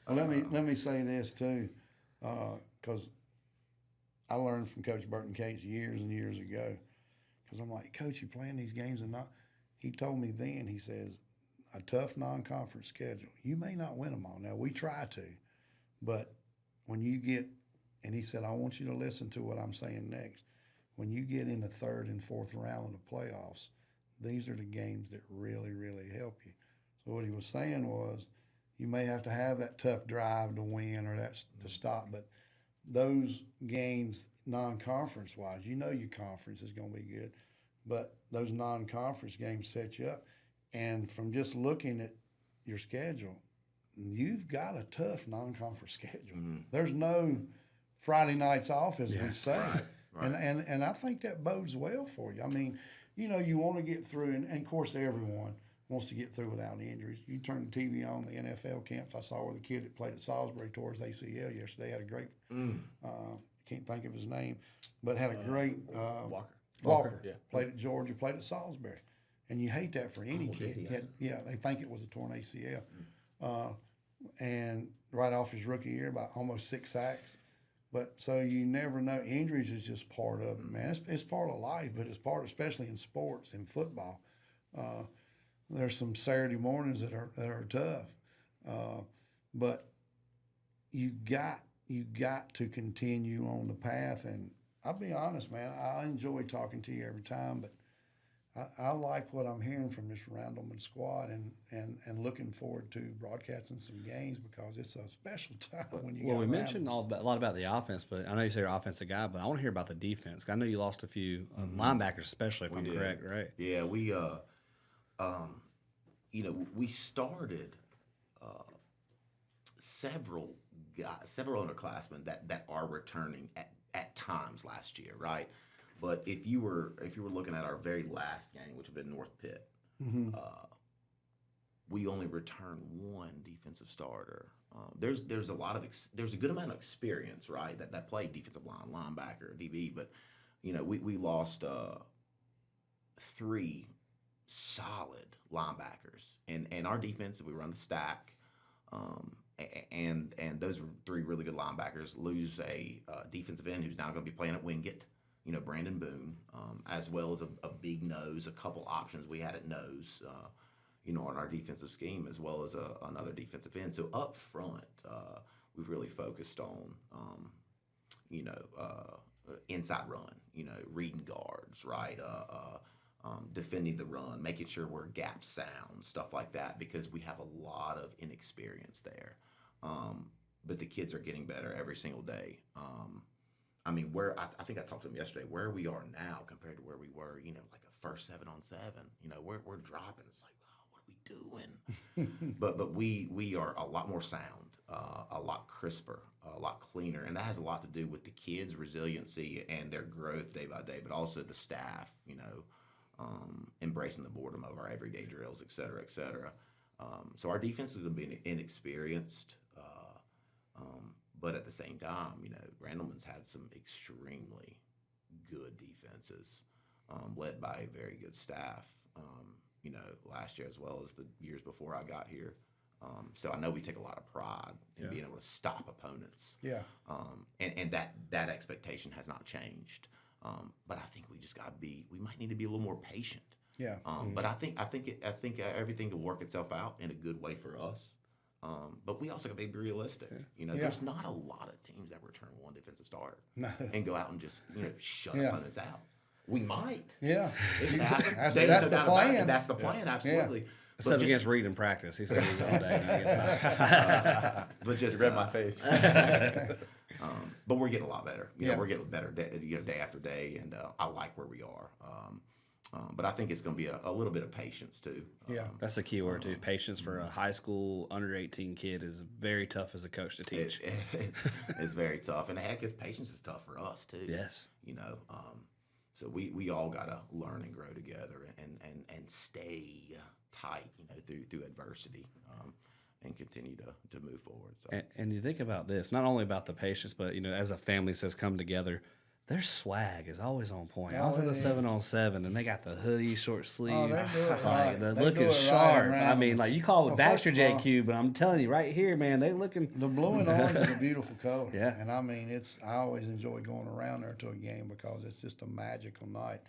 C: Let me say this too, because I learned from Coach Burton Cates years and years ago. Because I'm like, Coach, you playing these games and not. He told me then. He says, a tough non-conference schedule. You may not win them all. Now we try to, but when you get, and he said, I want you to listen to what I'm saying next. When you get in the third and fourth round of the playoffs, these are the games that really, really help you. So what he was saying was, you may have to have that tough drive to win or that to stop, but those games, non-conference wise, you know your conference is going to be good, but those non-conference games set you up. And from just looking at your schedule, you've got a tough non-conference schedule. Mm-hmm. There's no Friday nights off, as we say. Right. And I think that bodes well for you. I mean, you know, you want to get through, and of course everyone wants to get through without injuries. You turn the TV on, the NFL camps. I saw where the kid that played at Salisbury tore his ACL yesterday. Had a great, can't think of his name, but had a great Walker. Yeah. Played at Georgia, played at Salisbury. And you hate that for any kid. They think it was a torn ACL. And right off his rookie year, about almost 6 sacks. But so you never know. Injuries is just part of it, man. It's part of life, but it's part, especially in sports, in football. There's some Saturday mornings that are tough, but you got to continue on the path. And I'll be honest, man, I enjoy talking to you every time, but I like what I'm hearing from this Randleman squad, and looking forward to broadcasting some games because it's a special time when you.
B: Well, we mentioned a lot about the offense, but I know you say you're an offensive guy, but I want to hear about the defense. I know you lost a few linebackers, especially if I'm correct, right?
D: Yeah, we we started several underclassmen that are returning at times last year, right? But if you were looking at our very last game, which would have been North Pitt, we only returned one defensive starter. There's a good amount of experience, right? That played defensive line, linebacker, DB, but we lost 3 solid linebackers, and our defense, we run the stack, and those were 3 really good linebackers. Lose a defensive end who's now going to be playing at Wingate. Brandon Boone, as well as a big nose, a couple options we had at nose, on our defensive scheme, as well as another defensive end. So up front, we've really focused on, inside run, reading guards, right? Defending the run, making sure we're gap sound, stuff like that, because we have a lot of inexperience there. But the kids are getting better every single day. I mean, I think I talked to them yesterday, where we are now compared to where we were, like a first 7-on-7, we're dropping. It's like, oh, what are we doing? but we are a lot more sound, a lot crisper, a lot cleaner. And that has a lot to do with the kids' resiliency and their growth day by day, but also the staff, embracing the boredom of our everyday drills, et cetera, et cetera. So our defense is going to be inexperienced. But at the same time, Randleman's had some extremely good defenses, led by a very good staff, last year as well as the years before I got here. So I know we take a lot of pride in being able to stop opponents.
C: Yeah.
D: And that expectation has not changed. But I think we just got to we might need to be a little more patient.
C: Yeah.
D: But I think everything will work itself out in a good way for us. But we also got to be realistic. There's not a lot of teams that return one defensive starter and go out and just shut opponents out. We might.
C: Yeah.
D: It can happen.
C: That's the plan.
D: That's the plan. Absolutely.
C: Yeah.
B: Except against Reed in practice. He said he's all day.
D: But just
E: you read my face.
D: But we're getting a lot better. We're getting better day after day, and I like where we are. But I think it's going to be a little bit of patience too.
C: Yeah,
B: that's a key word too. Patience for a high school under 18 kid is very tough as a coach to teach.
D: It's very tough, and heck, patience is tough for us too.
B: Yes,
D: so we all got to learn and grow together and stay tight, through adversity, and continue to move forward. So.
B: And you think about this, not only about the patience, but as a family says, come together. Their swag is always on point. I was at the 7-on-7, and they got the hoodie, short sleeve.
C: Oh, they do it right.
B: They're
C: They
B: looking
C: do it
B: sharp.
C: right
B: I mean, like you call it Baxter
C: first of all,
B: JQ, but I'm telling you, right here, man, they looking.
C: The blue and orange is a beautiful color.
B: Yeah.
C: And I mean, I always enjoy going around there to a game because it's just a magical night.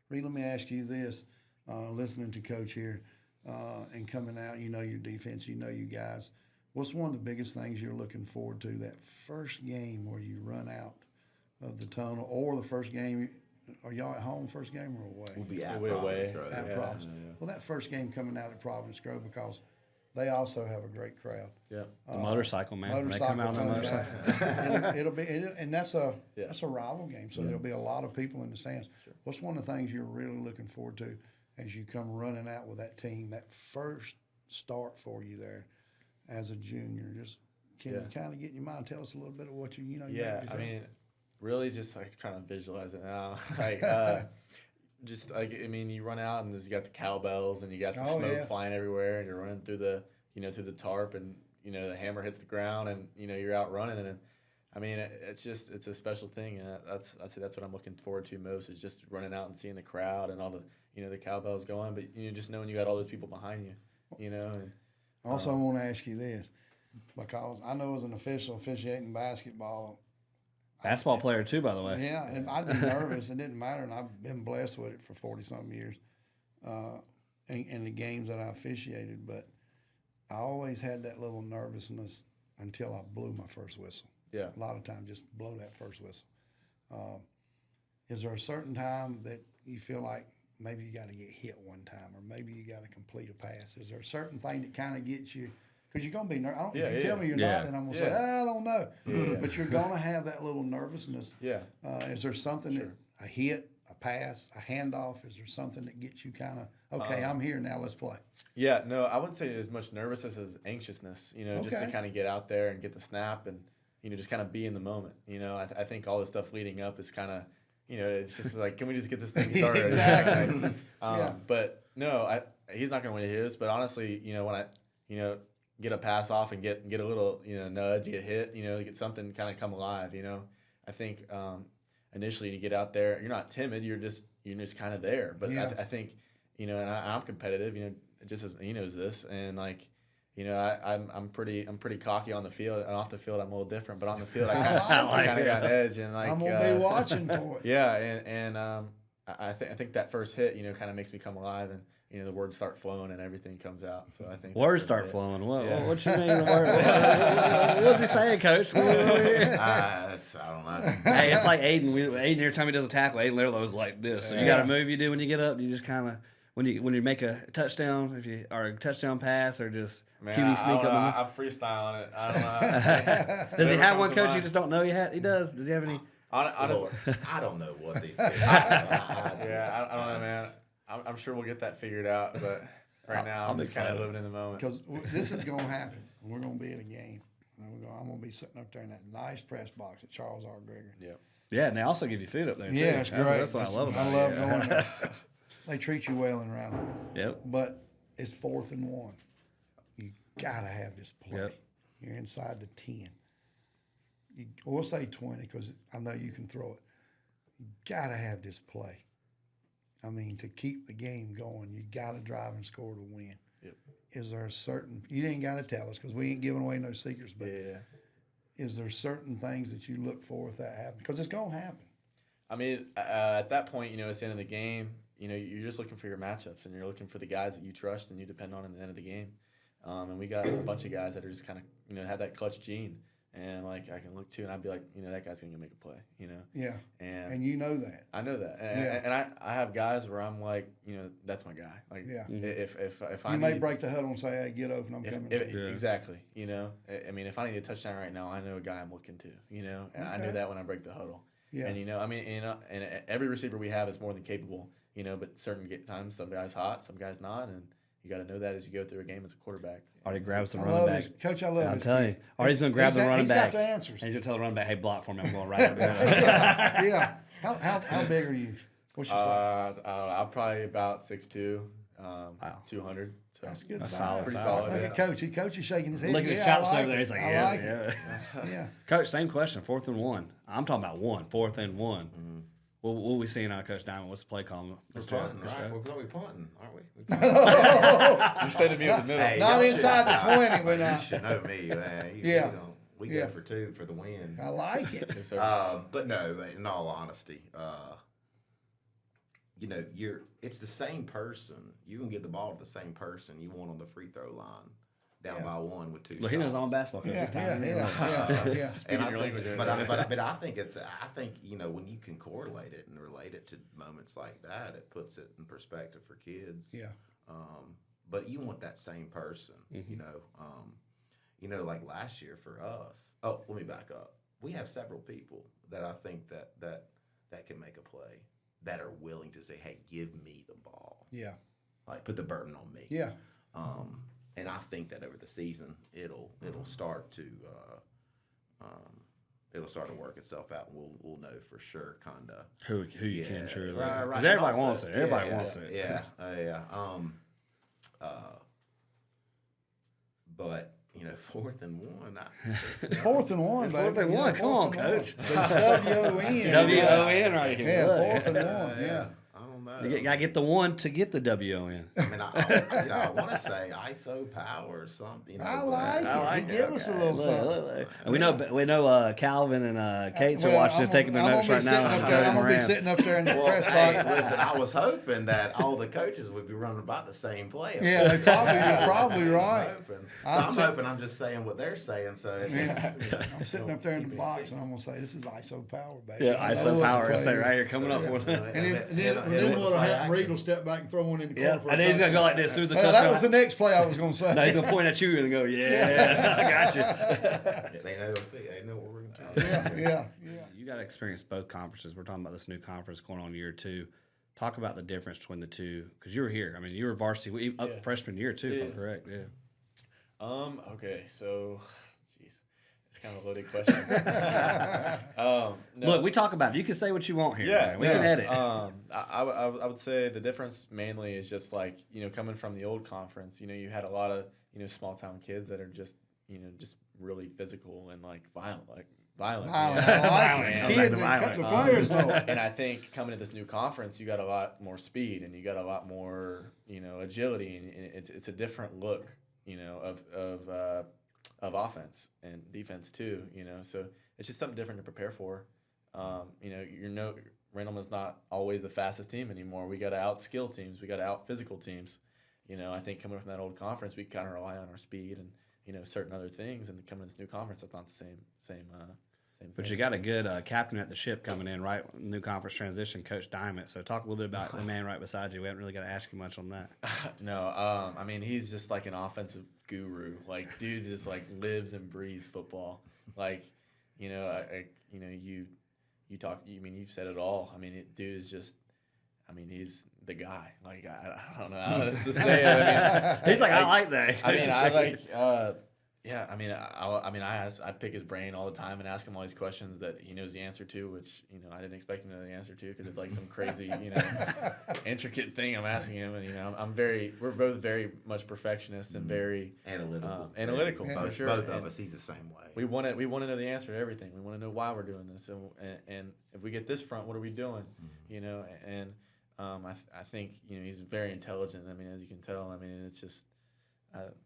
C: Reed, let me ask you this: listening to Coach here and coming out, your defense, you guys. What's one of the biggest things you're looking forward to that first game where you run out of the tunnel, or the first game? Are y'all at home first game or away?
D: We'll be at
E: We're
D: Providence
E: away.
D: Grove.
C: At Providence.
E: Yeah.
C: Well, that first game coming out at Providence Grove, because they also have a great crowd.
E: Yeah.
B: The motorcycle, man. They come out on the motorcycle.
C: It'll be, and that's a rival game, so there'll be a lot of people in the stands. Sure. What's one of the things you're really looking forward to as you come running out with that team, that first start for you there as a junior? Just can you kind of get in your mind, tell us a little bit of what you
E: I mean, really just like trying to visualize it now. You run out and you got the cowbells and you got the smoke flying everywhere, and you're running through the through the tarp, and the hammer hits the ground, and you're out running, and I mean it's a special thing, and that's what I'm looking forward to most, is just running out and seeing the crowd and all the the cowbells going, but just knowing you got all those people behind you, and
C: also I want to ask you this, because I know as an official officiating basketball
B: player too, by the way.
C: Yeah, and I'd be nervous. It didn't matter, and I've been blessed with it for 40-something years in the games that I officiated. But I always had that little nervousness until I blew my first whistle.
E: Yeah.
C: A lot of times, just blow that first whistle. Is there a certain time that you feel like maybe you got to get hit one time, or maybe you got to complete a pass? Is there a certain thing that kind of gets you? Because you're going to be nervous. If you tell me you're not, then I'm going to say, I don't know. Yeah. But you're going to have that little nervousness.
E: Yeah.
C: Is there something a hit, a pass, a handoff, is there something that gets you kind of, okay, I'm here now, let's play?
E: Yeah, no, I wouldn't say as much nervousness as anxiousness, just to kind of get out there and get the snap and, just kind of be in the moment. I think all the stuff leading up is kind of, it's just like, can we just get this thing started?
C: Exactly.
E: But no, he's not going to win his. But honestly, when I, get a pass off and get a little, nudge, get hit, get something kind of come alive, I think initially to get out there, you're not timid, you're just kind of there. But I think, and I'm competitive, just as he knows this, and like, I'm pretty cocky on the field, and off the field I'm a little different, but on the field I kind of got an edge, and like
C: I'm gonna be watching for it.
E: Yeah, and I think that first hit, kind of makes me come alive, and the words start flowing and everything comes out. So I think
B: words start flowing. What you mean? What's he saying, Coach?
D: I don't know.
B: Hey, it's like Aiden. Aiden, every time he does a tackle, Aiden literally was like this. So you got a move you do when you get up. You just kind of when you make a touchdown, or a touchdown pass, or just QB sneak up.
E: I'm freestyling it. I don't know.
B: Does he have one, Coach? You just don't know he does. Does he have any?
D: Honestly, I don't know what these kids.
E: I don't know, man. I'm sure we'll get that figured out, but right now I'm just kind of living in the moment.
C: Because this is going to happen. We're going to be at a game. I'm going to be sitting up there in that nice press box at Charles R. Gregory.
E: Yeah.
B: Yeah, and they also give you food up there, too.
C: Yeah, it's great.
B: That's what I love about it.
C: I love going there. They treat you well in Randall.
B: Yep.
C: But it's 4th and 1. You got to have this play.
B: Yep.
C: You're inside the 10. We'll say 20 because I know you can throw it. You got to have this play. I mean, to keep the game going, you got to drive and score to win.
E: Yep.
C: Is there a certain, you ain't got to tell us because we ain't giving away no secrets, but
E: Yeah.
C: is there certain things that you look for if that happens? Because it's going to happen.
E: I mean, at that point, it's the end of the game. You're just looking for your matchups, and you're looking for the guys that you trust and you depend on at the end of the game. And we got a bunch of guys that are just kind of, have that clutch gene. And, like, I can look to, and I'd be like, that guy's going to make a play,
C: Yeah.
E: And
C: you know that.
E: I know that. And I have guys where I'm like, that's my guy. Like,
C: yeah.
E: If I
C: you may break the huddle and say, hey, get open, I'm coming.
E: Exactly. I mean, if I need a touchdown right now, I know a guy I'm looking to, and I know that when I break the huddle.
C: Yeah.
E: And, and every receiver we have is more than capable, but certain times, some guys hot, some guys not. And you got to know that as you go through a game as a quarterback.
B: Already grabs the
C: I
B: running
C: love
B: back.
C: this. Coach, I love
B: I'll
C: this
B: tell
C: kid.
B: you. Already going to grab the running
C: he's
B: back.
C: He's got the answers.
B: And he's going to tell the running back, hey, block for me. I'm going right up there.
C: Yeah. How big are you? What's your size?
E: I'm probably about 6'2",
B: Wow.
E: 200. So
C: That's good.
B: That's
C: size.
B: solid.
E: Solid,
C: Look at Coach. Coach is shaking his head.
B: Look at his
C: Yeah,
B: chops
C: I like
B: over there.
C: it.
B: He's like,
C: I
B: yeah,
C: like
B: yeah.
C: it. Yeah.
B: Coach, same question. 4th and 1. I'm talking about 4th and 1. Mm-hmm. What will we see out of Coach Diamond? What's the play call,
D: We're
B: Mr.
D: punting,
B: Mr.
D: right? We're probably punting, aren't we?
E: You're sending me in the middle.
D: Hey,
C: Not
D: y'all
C: inside
D: should-
C: the 20, but
D: You
C: not.
D: should know me, man.
C: Yeah.
D: We
C: Yeah.
D: go for 2 for the win.
C: I like it.
E: Yes, sir.
D: But no, in all honesty, it's the same person. You can give the ball to the same person you want on the free throw line, down by 1 with 2
B: Look, he knows all
D: shots.
B: basketball. Coach.
C: Yeah,
B: This time.
C: yeah.
E: Speaking
D: And
E: your language.
D: but I think when you can correlate it and relate it to moments like that, it puts it in perspective for kids.
C: Yeah.
D: But you want that same person, like last year for us. Oh, let me back up. We have several people that I think that can make a play, that are willing to say, "Hey, give me the ball."
C: Yeah.
D: Like put the burden on me.
C: Yeah.
D: And I think that over the season, it'll start to work itself out, and we'll know for sure, kinda
B: Who you can truly.
D: right.
B: Because everybody wants it. Everybody wants it.
D: Yeah. But 4th and 1.
C: It's 4th and 1,
B: It's
C: baby.
B: 4th and 1. Come on, Coach.
C: But it's W-O-N.
B: W-O-N right here.
C: Yeah,
B: Look.
C: 4th and 1, yeah.
D: I don't know.
B: You got to get the 1 to get the W-O-N.
D: I mean, I want to say ISO power or something.
C: I like it. Give us a little something.
B: Look. And we know Calvin and Kate's are watching this, taking their notes right now.
C: I'm going to be sitting up there in the press box.
D: Listen, I was hoping that all the coaches would be running about the same play.
C: Yeah, you're probably right.
D: I'm hoping I'm just saying what they're saying. So
C: I'm sitting up there in the box, and I'm going to say, this is ISO power, baby.
B: Yeah, ISO power. It's like right here coming up for them.
C: And then what'll happen, Reed will step back and throw one in the corner.
B: Yeah,
C: for a
B: and then he's going to go like
C: touchdown.
B: this as soon as the
C: Well,
B: touchdown.
C: that was the next play I was going to say.
B: No, he's going to point at you and go, yeah, I got you.
D: They know what we're going to do.
C: Yeah.
B: You got to experience both conferences. We're talking about this new conference going on year 2. Talk about the difference between the two, because you were here. I mean, you were varsity freshman year too, if I'm correct. Yeah.
E: Okay, so, jeez, it's kind of a loaded question. No.
B: Look, we talk about it. You can say what you want here.
E: Yeah,
B: man. We can edit.
E: I would say the difference mainly is just like, coming from the old conference, you had a lot of, small town kids that are just, just really physical and like violent.
C: Violent.
E: And,
C: The players know.
E: and I think coming to this new conference, you got a lot more speed and you got a lot more, agility, and it's a different look, of offense and defense too, So it's just something different to prepare for. Random is not always the fastest team anymore. We got to out-skill teams. We got to out-physical teams. I think coming from that old conference, we kind of rely on our speed and, certain other things. And coming to this new conference, that's not the same
B: But you got a good captain at the ship coming in, right? New conference transition, Coach Diamond. So talk a little bit about the man right beside you. We haven't really got to ask you much on that.
E: No, I mean, he's just like an offensive guru. Like, dude just like lives and breathes football. Like, you talk. I mean, you've said it all. I mean, dude is just. I mean, he's the guy. Like, I don't know how else to say it. I mean,
B: He's like, I like that.
E: I mean, I like. Yeah, I mean, I pick his brain all the time and ask him all these questions that he knows the answer to, which I didn't expect him to know the answer to, because it's like some crazy intricate thing I'm asking him, and we're both very much perfectionists and very analytical
D: Yeah.
E: for sure.
D: Both of us, he's the same way.
E: We want to know the answer to everything. We want to know why we're doing this, and if we get this front, what are we doing? I think he's very intelligent. I mean, as you can tell, I mean, it's just.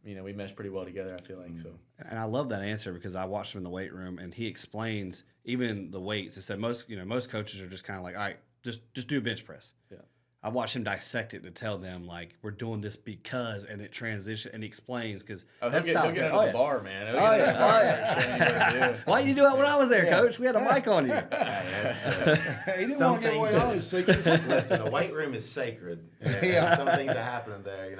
E: we mesh pretty well together, I feel like. So.
B: And I love that answer because I watched him in the weight room, and he explains even the weights. It said most coaches are just kind of like, all right, just do a bench press. Yeah. I watched him dissect it to tell them, like, we're doing this because, and it transition, and he explains because
E: he'll get under the bar, man.
B: Why didn't you do it when I was there, Coach? We had a mic on you.
C: He didn't want to give away all his secrets.
D: Listen, the weight room is sacred. Some things that happen in there,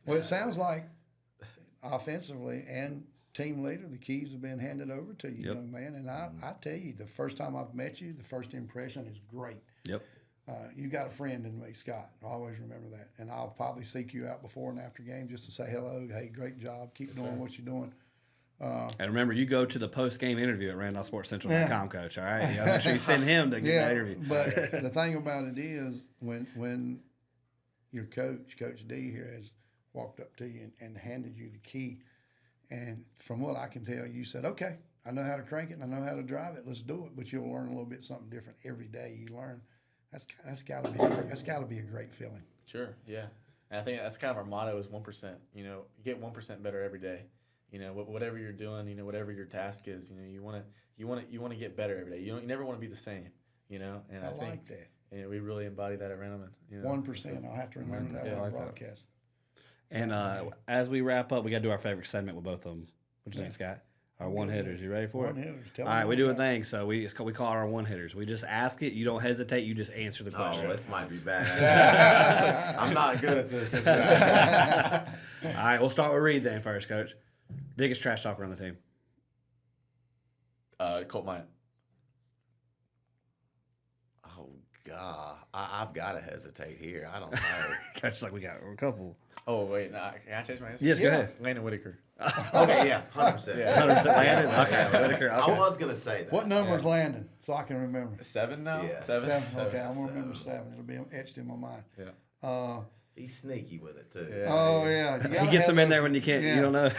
C: Well, it sounds like offensively and team leader, the keys have been handed over to you, young man. And I tell you, the first time I've met you, the first impression is great.
B: Yep.
C: You got a friend in me, Scott. I always remember that. And I'll probably seek you out before and after game just to say hello. Hey, great job. Keep doing what you're doing.
B: And remember, you go to the post-game interview at RandolphSportsCentral.com, Coach, all right? You gotta make sure you send him to get that interview.
C: But the thing about it is when your coach, Coach D here, has walked up to you and handed you the key, and from what I can tell, you said, okay, I know how to crank it and I know how to drive it. Let's do it. But you'll learn a little bit something different every day you learn. That's got to be a great feeling.
E: Sure, yeah. And I think that's kind of our motto is 1%. You get 1% better every day. Whatever you're doing, whatever your task is, you want to get better every day. You never want to be the same. And I think
C: like that.
E: We really embody that at Randleman.
C: 1%. I'll have to remember that when I broadcast.
B: And as we wrap up, we got to do our favorite segment with both of them. What do you think, Scott? Our one-hitters. You ready for it?
C: One-hitters.
B: All right, we do a thing. So we call it our one-hitters. We just ask it. You don't hesitate. You just answer the question.
D: Oh, this might be bad. I'm not good at this.
B: All right, we'll start with Reed then first, Coach. Biggest trash talker on the team?
E: Colt Myatt.
D: Oh, God. I've got to hesitate here. I don't know.
B: Coach, like we got a couple.
E: Oh, wait. No, can I change my answer?
B: Yes, go ahead.
E: Landon Whitaker.
D: Okay, yeah, 100%.
B: Yeah, 100% Landon? Okay, Whitaker. Okay.
D: I was going to say that.
C: What number is Landon, so I can remember?
E: 7 now?
D: Yeah.
E: 7?
C: Okay, I'm going to remember 7. It'll be etched in my mind.
E: Yeah.
D: He's sneaky with it, too.
E: Yeah.
C: Oh, yeah.
B: He gets them in there when you can't. You don't know.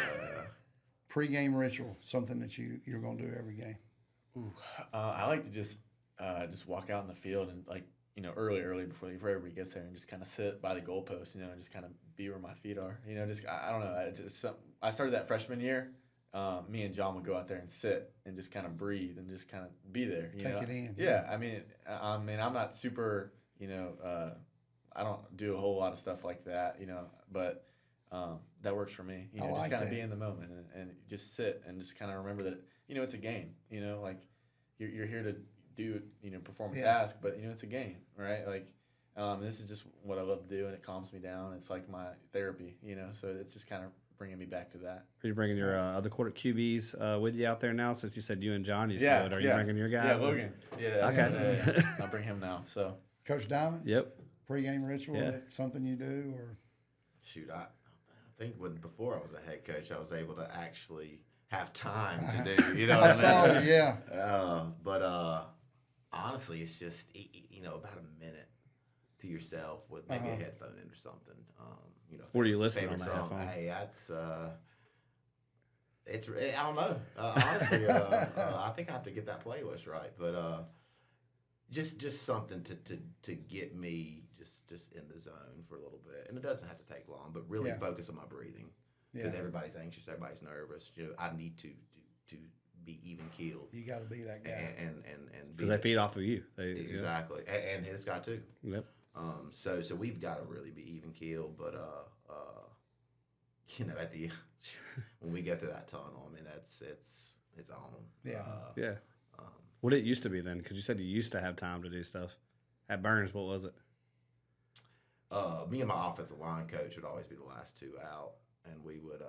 C: Pre-game ritual, something that you're going to do every game.
E: I like to just walk out in the field and, like, early before everybody gets there and just kind of sit by the goalpost, and just kind of be where my feet are. I don't know. I started that freshman year. Me and John would go out there and sit and just kind of breathe and just kind of be there.
C: Take it in.
E: Yeah. I mean, I'm not super, I don't do a whole lot of stuff like that, but that works for me.
C: I like
E: just kind of
C: that.
E: be in the moment and just sit and just kind of remember that, it's a game, like you're here to do, perform a task, but, it's a game, right? Like, this is just what I love to do, and it calms me down. It's like my therapy, so it's just kind of bringing me back to that.
B: Are you bringing your other quarter QBs with you out there now? Since you said you and John, are you bringing your guy?
E: Yeah, Logan. Yeah,
B: okay.
E: I'll bring him now. So,
C: Coach Diamond?
B: Yep.
C: Pre-game ritual, that something you do? Or
D: Shoot, I think before I was a head coach, I was able to actually have time to do, what I mean?
C: saw it, yeah.
D: But honestly, it's just, about a minute to yourself with maybe a headphone in or something.
B: What are you listening on
D: favorite
B: that
D: song.
B: headphone?
D: Hey, I don't know. Honestly, I think I have to get that playlist right. But just something to get me just in the zone for a little bit. And it doesn't have to take long, but really focus on my breathing. Because everybody's anxious, everybody's nervous. I need to be even keeled.
C: You got to be that guy.
D: And
B: Because they feed off of you.
D: Exactly. And his guy too.
B: Yep.
D: So we've got to really be even keeled, but at the when we get to that tunnel, I mean it's on.
C: Yeah.
B: What it used to be then? Because you said you used to have time to do stuff. At Burns, what was it?
D: Me and my offensive line coach would always be the last two out, and we would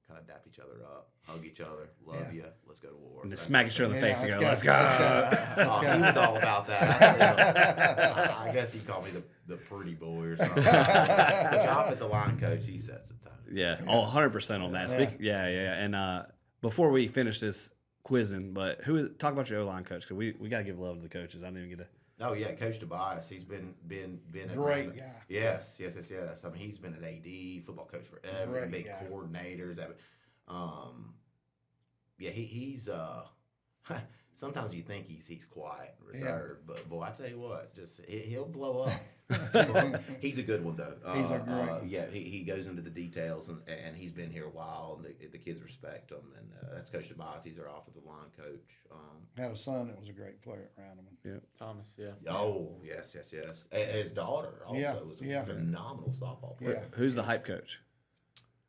D: kind of dap each other up, hug each other, love you, let's go to war.
B: And just smack each other in the face and go, let's go.
D: He was all about that. I guess he called me the pretty boy or something. But your offensive line coach, he sets the tone.
B: Yeah, 100% on that. Yeah. And before we finish this quizzing, but talk about your O-line coach, because we got to give love to the coaches. I didn't even get to.
D: Oh yeah, Coach Tobias. He's been a
C: great guy.
D: Yes. I mean, he's been an AD, football coach forever,
C: Great
D: big
C: guy.
D: coordinators. He's sometimes you think he's quiet and reserved, but boy, I tell you what, just he'll blow up. He's a good one though.
C: He's a great one.
D: Yeah, he goes into the details, and he's been here a while, and the kids respect him. And that's Coach DeBoss. He's our offensive line coach.
C: Had a son that was a great player at Randleman.
B: Yeah,
E: Thomas. Yeah.
D: Oh yes. And his daughter also was a phenomenal softball player.
C: Yeah.
B: Who's the hype coach?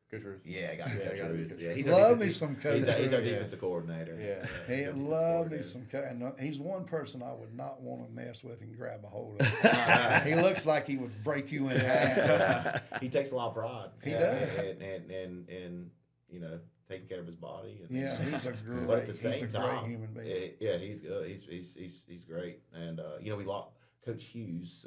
E: Coach Ruth.
D: Yeah, I got Coach Ruth. Yeah, he's
C: Love me some Coach
D: He's our
C: Ruth.
D: defensive coordinator.
E: Yeah.
C: He loved me some Coach. And he's one person I would not want to mess with and grab a hold of. He looks like he would break you in half.
D: He takes a lot of pride.
C: He does.
D: And you know, taking care of his body. And
C: Yeah, he's a great,
D: but at the same time,
C: great human being.
D: Yeah, he's good. He's great. And you know, we lost Coach Hughes.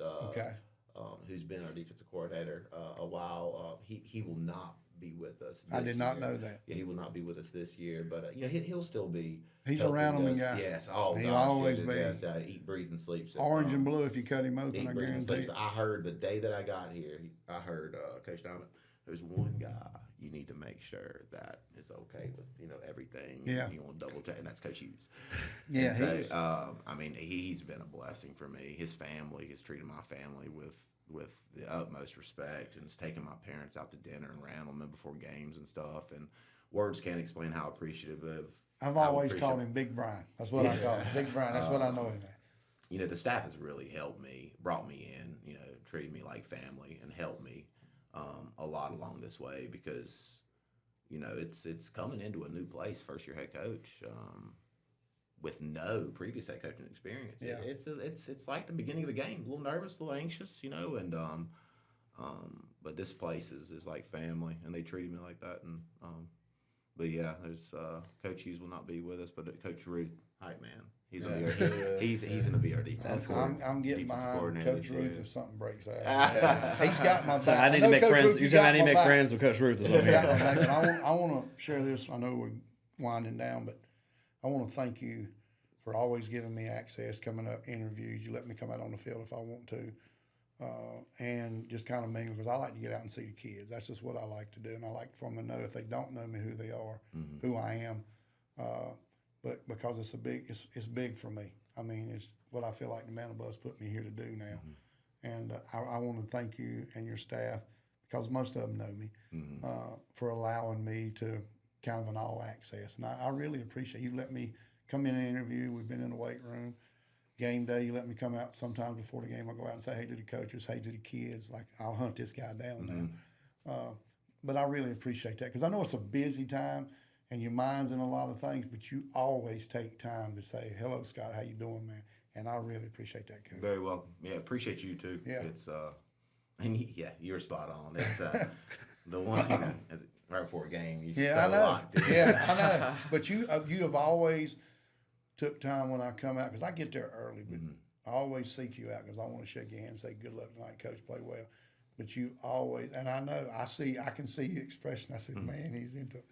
D: Who's been our defensive coordinator a while? He will not be with us.
C: I did not
D: year.
C: know that.
D: Yeah, he will not be with us this year. But you know, he'll still be.
C: He's a Randleman guy.
D: Yes. Oh,
C: He'll
D: gosh,
C: always
D: yes,
C: be.
D: Yes, eat, breathes, and sleeps.
C: Orange and blue if you cut him open,
D: Eat,
C: I
D: breathes, and
C: guarantee.
D: sleeps. I heard the day that I got here. I heard Coach Diamond. There's one guy you need to make sure that is okay with everything.
C: Yeah.
D: You want to double check, and that's Coach Hughes.
C: Yeah,
D: and so, I mean, he's been a blessing for me. His family has treated my family with the utmost respect, and has taken my parents out to dinner in Randleman before games and stuff. And words can't explain how appreciative of.
C: I've always called him Big Brian. That's what I call him, Big Brian. That's what I know him as.
D: You know, the staff has really helped me, brought me in, treated me like family, and helped me a lot along this way, because it's coming into a new place, first year head coach, with no previous head coaching experience.
C: Yeah.
D: It's like the beginning of a game, a little nervous, a little anxious, and but this place is like family, and they treated me like that. And but yeah, there's Coach Hughes will not be with us, but Coach Ruth, hype man, he's gonna be he's gonna be our defense.
C: I'm getting behind Coach Ruth if something breaks out. He's got my back.
B: So I need to make friends. You said I need to make friends with Coach Ruth.
C: I want to share this. I know we're winding down, but I want to thank you for always giving me access, coming up, interviews. You let me come out on the field if I want to, and just kind of mingle, because I like to get out and see the kids. That's just what I like to do, and I like for them to know, if they don't know me, who they are, who I am. But because it's big for me. I mean, it's what I feel like the Mantle Bus put me here to do now. And I want to thank you and your staff, because most of them know me, for allowing me to kind of an all access. And I really appreciate you let me come in and interview. We've been in the weight room. Game day, you let me come out sometimes before the game. I'll go out and say hey to the coaches, hey to the kids. Like, I'll hunt this guy down now. But I really appreciate that, because I know it's a busy time and your mind's in a lot of things, but you always take time to say, hello, Scott, how you doing, man? And I really appreciate that, Coach.
D: Very welcome. Yeah, appreciate you too.
C: Yeah.
D: It's you're spot on. It's the one right before a game. You
C: Yeah,
D: so
C: I know.
D: locked in.
C: Yeah, I know. But you have always took time when I come out, because I get there early, but I always seek you out, because I want to shake your hand and say, good luck tonight, Coach, play well. But you always, and I know, I can see your expression. I said, man, he's into it.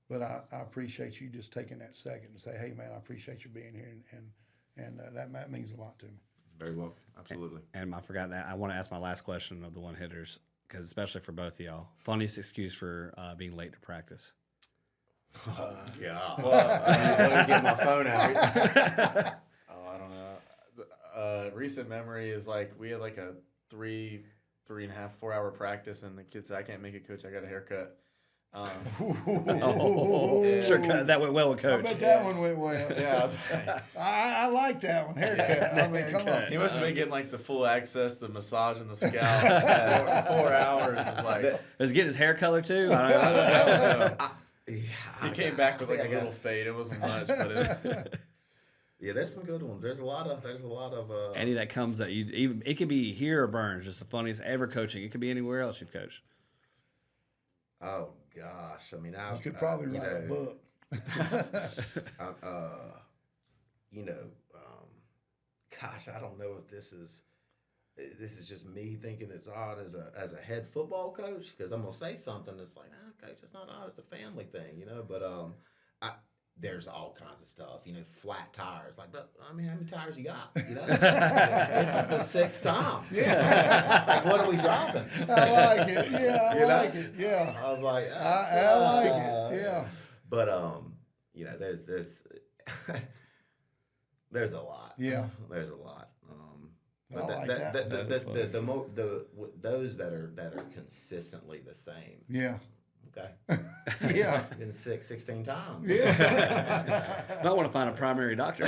C: But I appreciate you just taking that second to say, hey, man, I appreciate you being here, and that means a lot to me.
D: Very well. Absolutely.
B: And I forgot that. I want to ask my last question of the one hitters, because especially for both of y'all, funniest excuse for being late to practice.
D: Yeah. Well, let me get my phone out.
E: I don't know. Recent memory is like we had like a 3.5, 4 hour practice, and the kid said, I can't make it, Coach. I got a haircut.
B: Sure, that went well with Coach.
C: I bet that one went well.
E: Yeah, I was like,
C: I like that one, haircut. I mean, come on.
E: he must have been getting like the full access, the massage and the scalp. 4 hours is like.
B: Was he getting his hair color too? I don't know.
E: He came back with like a little fade. It wasn't much, but it was.
D: Yeah, there's some good ones. There's a lot of
B: Any that comes that you even, it could be here or Burns, just the funniest ever coaching. It could be anywhere else you've coached.
D: Oh gosh, I mean,
C: You could probably write a book.
D: Gosh, I don't know if this is just me thinking it's odd as a head football coach, because I'm gonna say something that's like, coach, it's not odd, it's a family thing, But there's all kinds of stuff, flat tires. Like, but I mean, how many tires you got? This is the sixth time. Yeah. Like, what are we driving?
C: I like it. Yeah, I like it. Yeah.
D: I was like,
C: I like it. Yeah.
D: But there's There's a lot.
C: Yeah.
D: There's a lot.
C: I like
D: Those that are consistently the same.
C: Yeah.
D: Okay.
C: Yeah.
D: Been sick 16 times.
B: Yeah. Might want to find a primary doctor.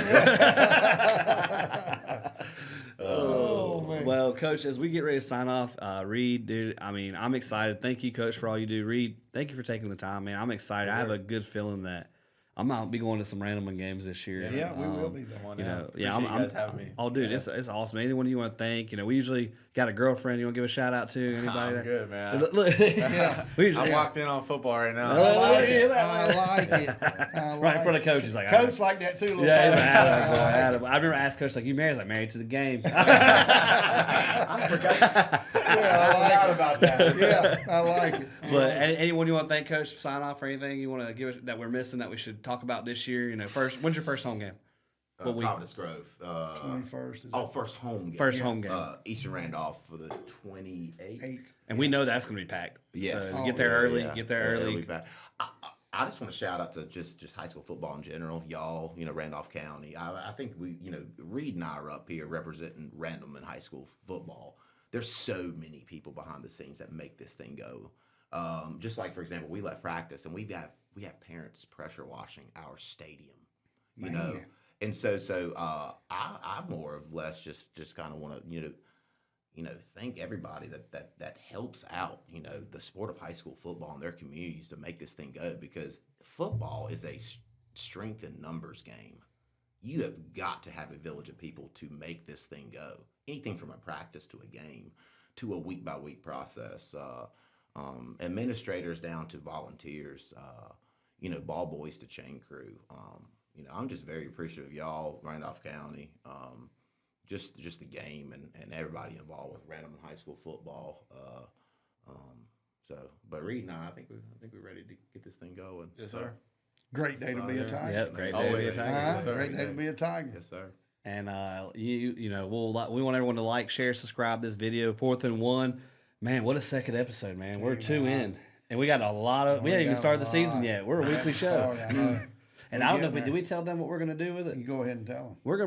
C: Oh, man.
B: Well, Coach, as we get ready to sign off, Reed, dude, I mean, I'm excited. Thank you, Coach, for all you do. Reed, thank you for taking the time, man. I'm excited. I have a good feeling that I might be going to some random games this year.
C: Yeah, we will be there.
B: You know,
E: you guys having me.
B: Oh, dude, it's awesome. Anyone you want to thank? You know, we usually got a girlfriend you want to give a shout out to. Anybody?
E: I'm good, man.
B: Look,
C: Yeah.
B: I'm
E: locked in on football right now.
C: I like it. I like it.
B: right in front of Coach. He's like,
C: Coach like that too.
B: Yeah, he's like, Adam. I remember asking Coach, like, you married? He's like, married to the game.
D: I forgot.
C: I forgot
D: about that.
C: Yeah, I like it.
B: But anyone you want to thank, Coach, sign off or anything you want to give us that we're missing that we should talk about this year? You know, when's your first home game?
D: Providence Grove.
C: 21st.
D: First home game.
B: First home game.
D: Eastern Randolph for the 28th.
B: And we know that's going to be packed.
D: Yes.
B: So get there early. Get there early.
D: I just want to shout out to just high school football in general. Y'all, Randolph County. I think we, Reed and I are up here representing Randleman high school football. There's so many people behind the scenes that make this thing go. Just like, for example, we left practice and we have parents pressure washing our stadium, you know. And so I more or less just kind of want to, thank everybody that helps out, the sport of high school football in their communities to make this thing go, because football is a strength in numbers game. You have got to have a village of people to make this thing go. Anything from a practice to a game to a week-by-week process. Administrators down to volunteers, ball boys to chain crew. I'm just very appreciative of y'all, Randolph County, just the game and everybody involved with Randleman High School football. But Reed and I think we're ready to get this thing going.
E: Yes, sir.
C: Great day to be a Tiger.
B: Yep, great day to be a Tiger.
C: Great day to be a Tiger.
D: Yes, sir.
B: And we want everyone to like, share, subscribe this video. 4th and 1. Man, what a second episode, man. We're 2 in. And we got a lot of we haven't even started the season yet. We're a weekly show. And I don't know if did we tell them what we're gonna do with it?
C: You go ahead and tell them.
B: We're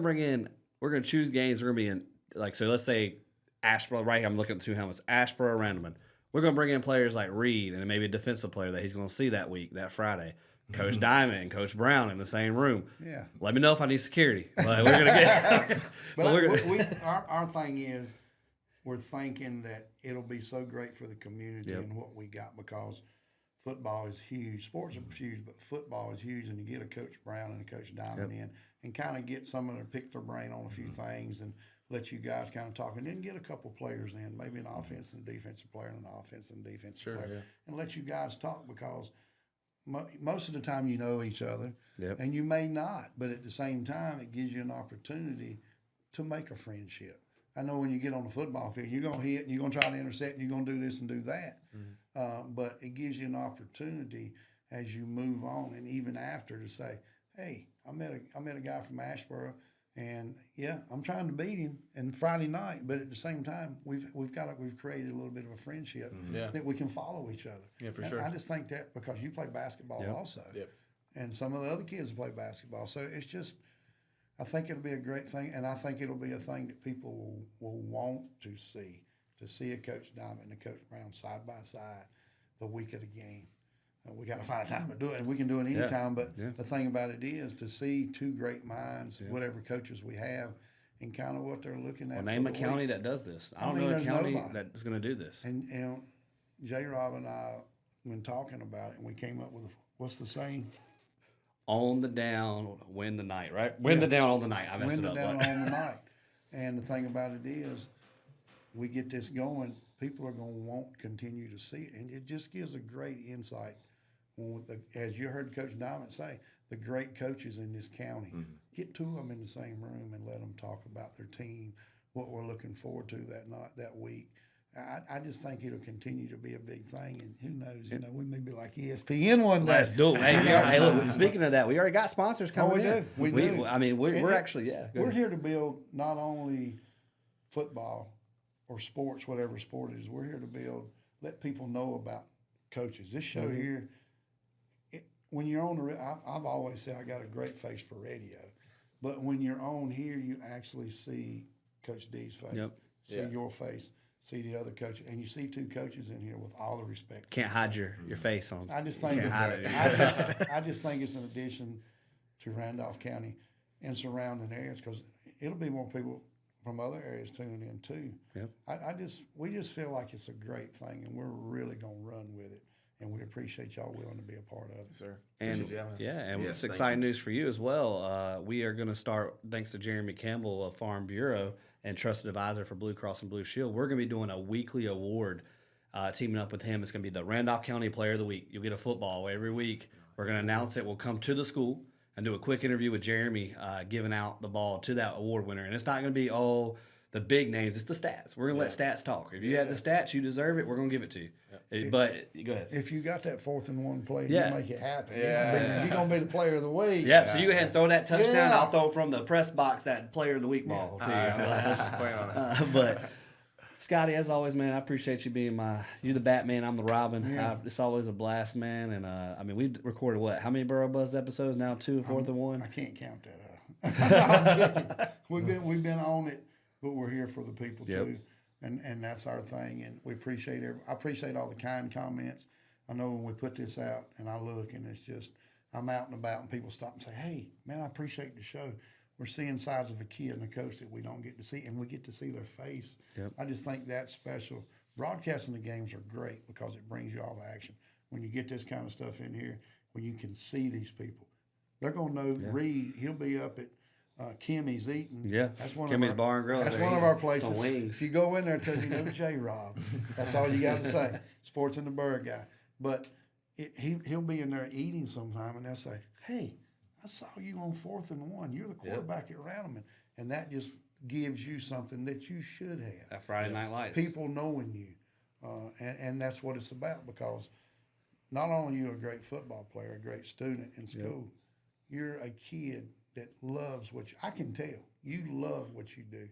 B: gonna choose games. We're gonna be in, like, so let's say Ashboro, right here, I'm looking at the 2 helmets, Ashboro, Randleman. We're gonna bring in players like Reed and maybe a defensive player that he's gonna see that week, that Friday. Coach Diamond and Coach Brown in the same room.
C: Yeah.
B: Let me know if I need security. Like, we're gonna get.
C: Our thing is, we're thinking that it'll be so great for the community and what we got, because football is huge. Sports are huge, but football is huge. And you get a Coach Brown and a Coach Diamond in, and kind of get some of them, pick their brain on a few things, and let you guys kind of talk, and then get a couple players in, maybe an offense and a defensive player and an offense and defensive player, and let you guys talk, because most of the time you know each other, and you may not, but at the same time, it gives you an opportunity to make a friendship. I know when you get on the football field, you're going to hit, and you're going to try to intercept, and you're going to do this and do that. But it gives you an opportunity as you move on, and even after, to say, hey, I met a guy from Ashboro, and I'm trying to beat him. And Friday night, but at the same time, we've created a little bit of a friendship that we can follow each other. Yeah, for sure. I just think that because you play basketball also, and some of the other kids play basketball, so it's just, I think it'll be a great thing, and I think it'll be a thing that people will want to see a Coach Diamond and a Coach Brown side by side the week of the game. We got to find a time to do it, and we can do it any time. But the thing about it is to see 2 great minds, whatever coaches we have, and kind of what they're looking at.
B: Well, name a county that does this. I don't know a county that is going to do this.
C: And J-Rob and I, when talking about it, and we came up with what's the saying?
B: On the down, win the night, right? Win the down on the night. I messed it up.
C: Win the down on the night. And the thing about it is, we get this going, people are going to want to continue to see it. And it just gives a great insight. As you heard Coach Diamond say, the great coaches in this county, get 2 of them in the same room and let them talk about their team, what we're looking forward to that week. I just think it'll continue to be a big thing, and who knows? We may be like ESPN one day.
B: Let's do it. Hey, look, speaking of that, we already got sponsors coming in.
C: We do.
B: I mean, we're actually
C: we're here to build not only football or sports, whatever sport it is. We're here to let people know about coaches. This show here, when you're on I've always said I got a great face for radio. But when you're on here, you actually see Coach D's face, see your face, see the other coach, and you see two coaches in here with all the respect.
B: Can't hide your face on.
C: I just think I just think it's an addition to Randolph County and surrounding areas because it'll be more people from other areas tuning in too.
B: Yep.
C: We just feel like it's a great thing, and we're really gonna run with it. And we appreciate y'all willing to be a part of it,
E: sir.
B: And it's exciting news for you as well. We are going to start, thanks to Jeremy Campbell of Farm Bureau and trusted advisor for Blue Cross and Blue Shield. We're going to be doing a weekly award, teaming up with him. It's going to be the Randolph County Player of the Week. You'll get a football every week. We're going to announce it. We'll come to the school and do a quick interview with Jeremy, giving out the ball to that award winner. And it's not going to be the big names. It's the stats. We're going to let stats talk. If you have the stats, you deserve it. We're going to give it to you. But go ahead.
C: If you got that 4th and 1 play, you make it happen.
E: Yeah.
C: You're going to be the player of the week.
B: Yeah, so you go ahead and throw that touchdown. I'll throw from the press box that player of the week ball to you. But Scotty, as always, man, I appreciate you being you're the Batman, I'm the Robin.
C: Yeah.
B: It's always a blast, man. And I mean, we recorded how many Burrow Buzz episodes now? 2, 4th and 1.
C: I can't count that. We've been on it, but we're here for the people too. And that's our thing, and we appreciate I appreciate all the kind comments. I know when we put this out, and I look, and it's just I'm out and about, and people stop and say, "Hey, man, I appreciate the show." We're seeing sides of a kid and a coach that we don't get to see, and we get to see their face. I just think that's special. Broadcasting the games are great because it brings you all the action. When you get this kind of stuff in here, where you can see these people, they're gonna know. Reed, he'll be up at Kimmy's eating. That's one
B: Kimmy's
C: of
B: Bar and Grill.
C: That's one of our places.
B: Some wings.
C: If you go in there, tell you know J-Rob. That's all you got to say. Sports in the Bird guy. But he'll be in there eating sometime, and they'll say, "Hey, I saw you on 4th and 1. You're the quarterback at Randleman," and that just gives you something that you should have.
B: That Friday Night Lights.
C: People knowing you, and that's what it's about because not only are you a great football player, a great student in school, you're a kid that loves what I can tell. You love what you do,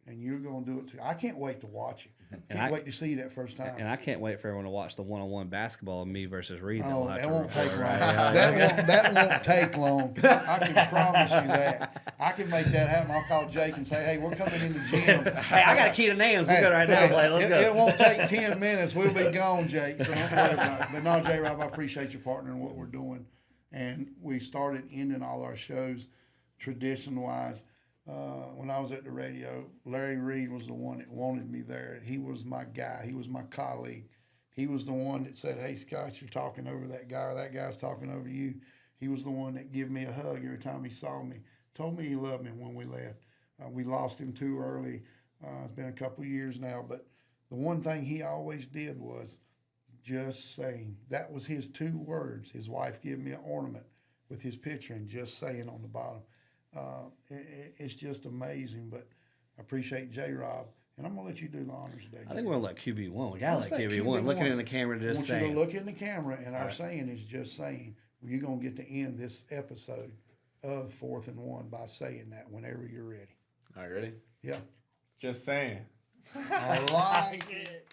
C: and you're going to do it too. I can't wait to watch you. Can't wait to see you that first time.
B: And I can't wait for everyone to watch the one-on-one basketball of me versus Reed.
C: Oh, that won't take long. That won't take long. I can promise you that. I can make that happen. I'll call Jake and say, "Hey, we're coming in the gym."
B: Hey, I got a key to names. We're good right now, play. Let's go.
C: It won't take 10 minutes. We'll be gone, Jake. So don't worry about it. But no, J-Rob, I appreciate your partner in what we're doing. And we started ending all our shows tradition-wise. When I was at the radio, Larry Reed was the one that wanted me there. He was my guy. He was my colleague. He was the one that said, "Hey, Scott, you're talking over that guy, or that guy's talking over you." He was the one that gave me a hug every time he saw me. Told me he loved me when we left. We lost him too early. It's been a couple of years now, but the one thing he always did was just saying. That was his 2 words. His wife gave me an ornament with his picture and just saying on the bottom. It's just amazing, but I appreciate J-Rob, and I'm going to let you do the honors today.
B: I think we're going to let QB1. We got to let QB1. Looking in the camera, just saying.
C: I want you to look in the camera, and our saying is just saying. You're going to get to end this episode of 4th and 1 by saying that whenever you're ready.
E: All right, ready?
C: Yeah.
E: Just saying.
C: I like it.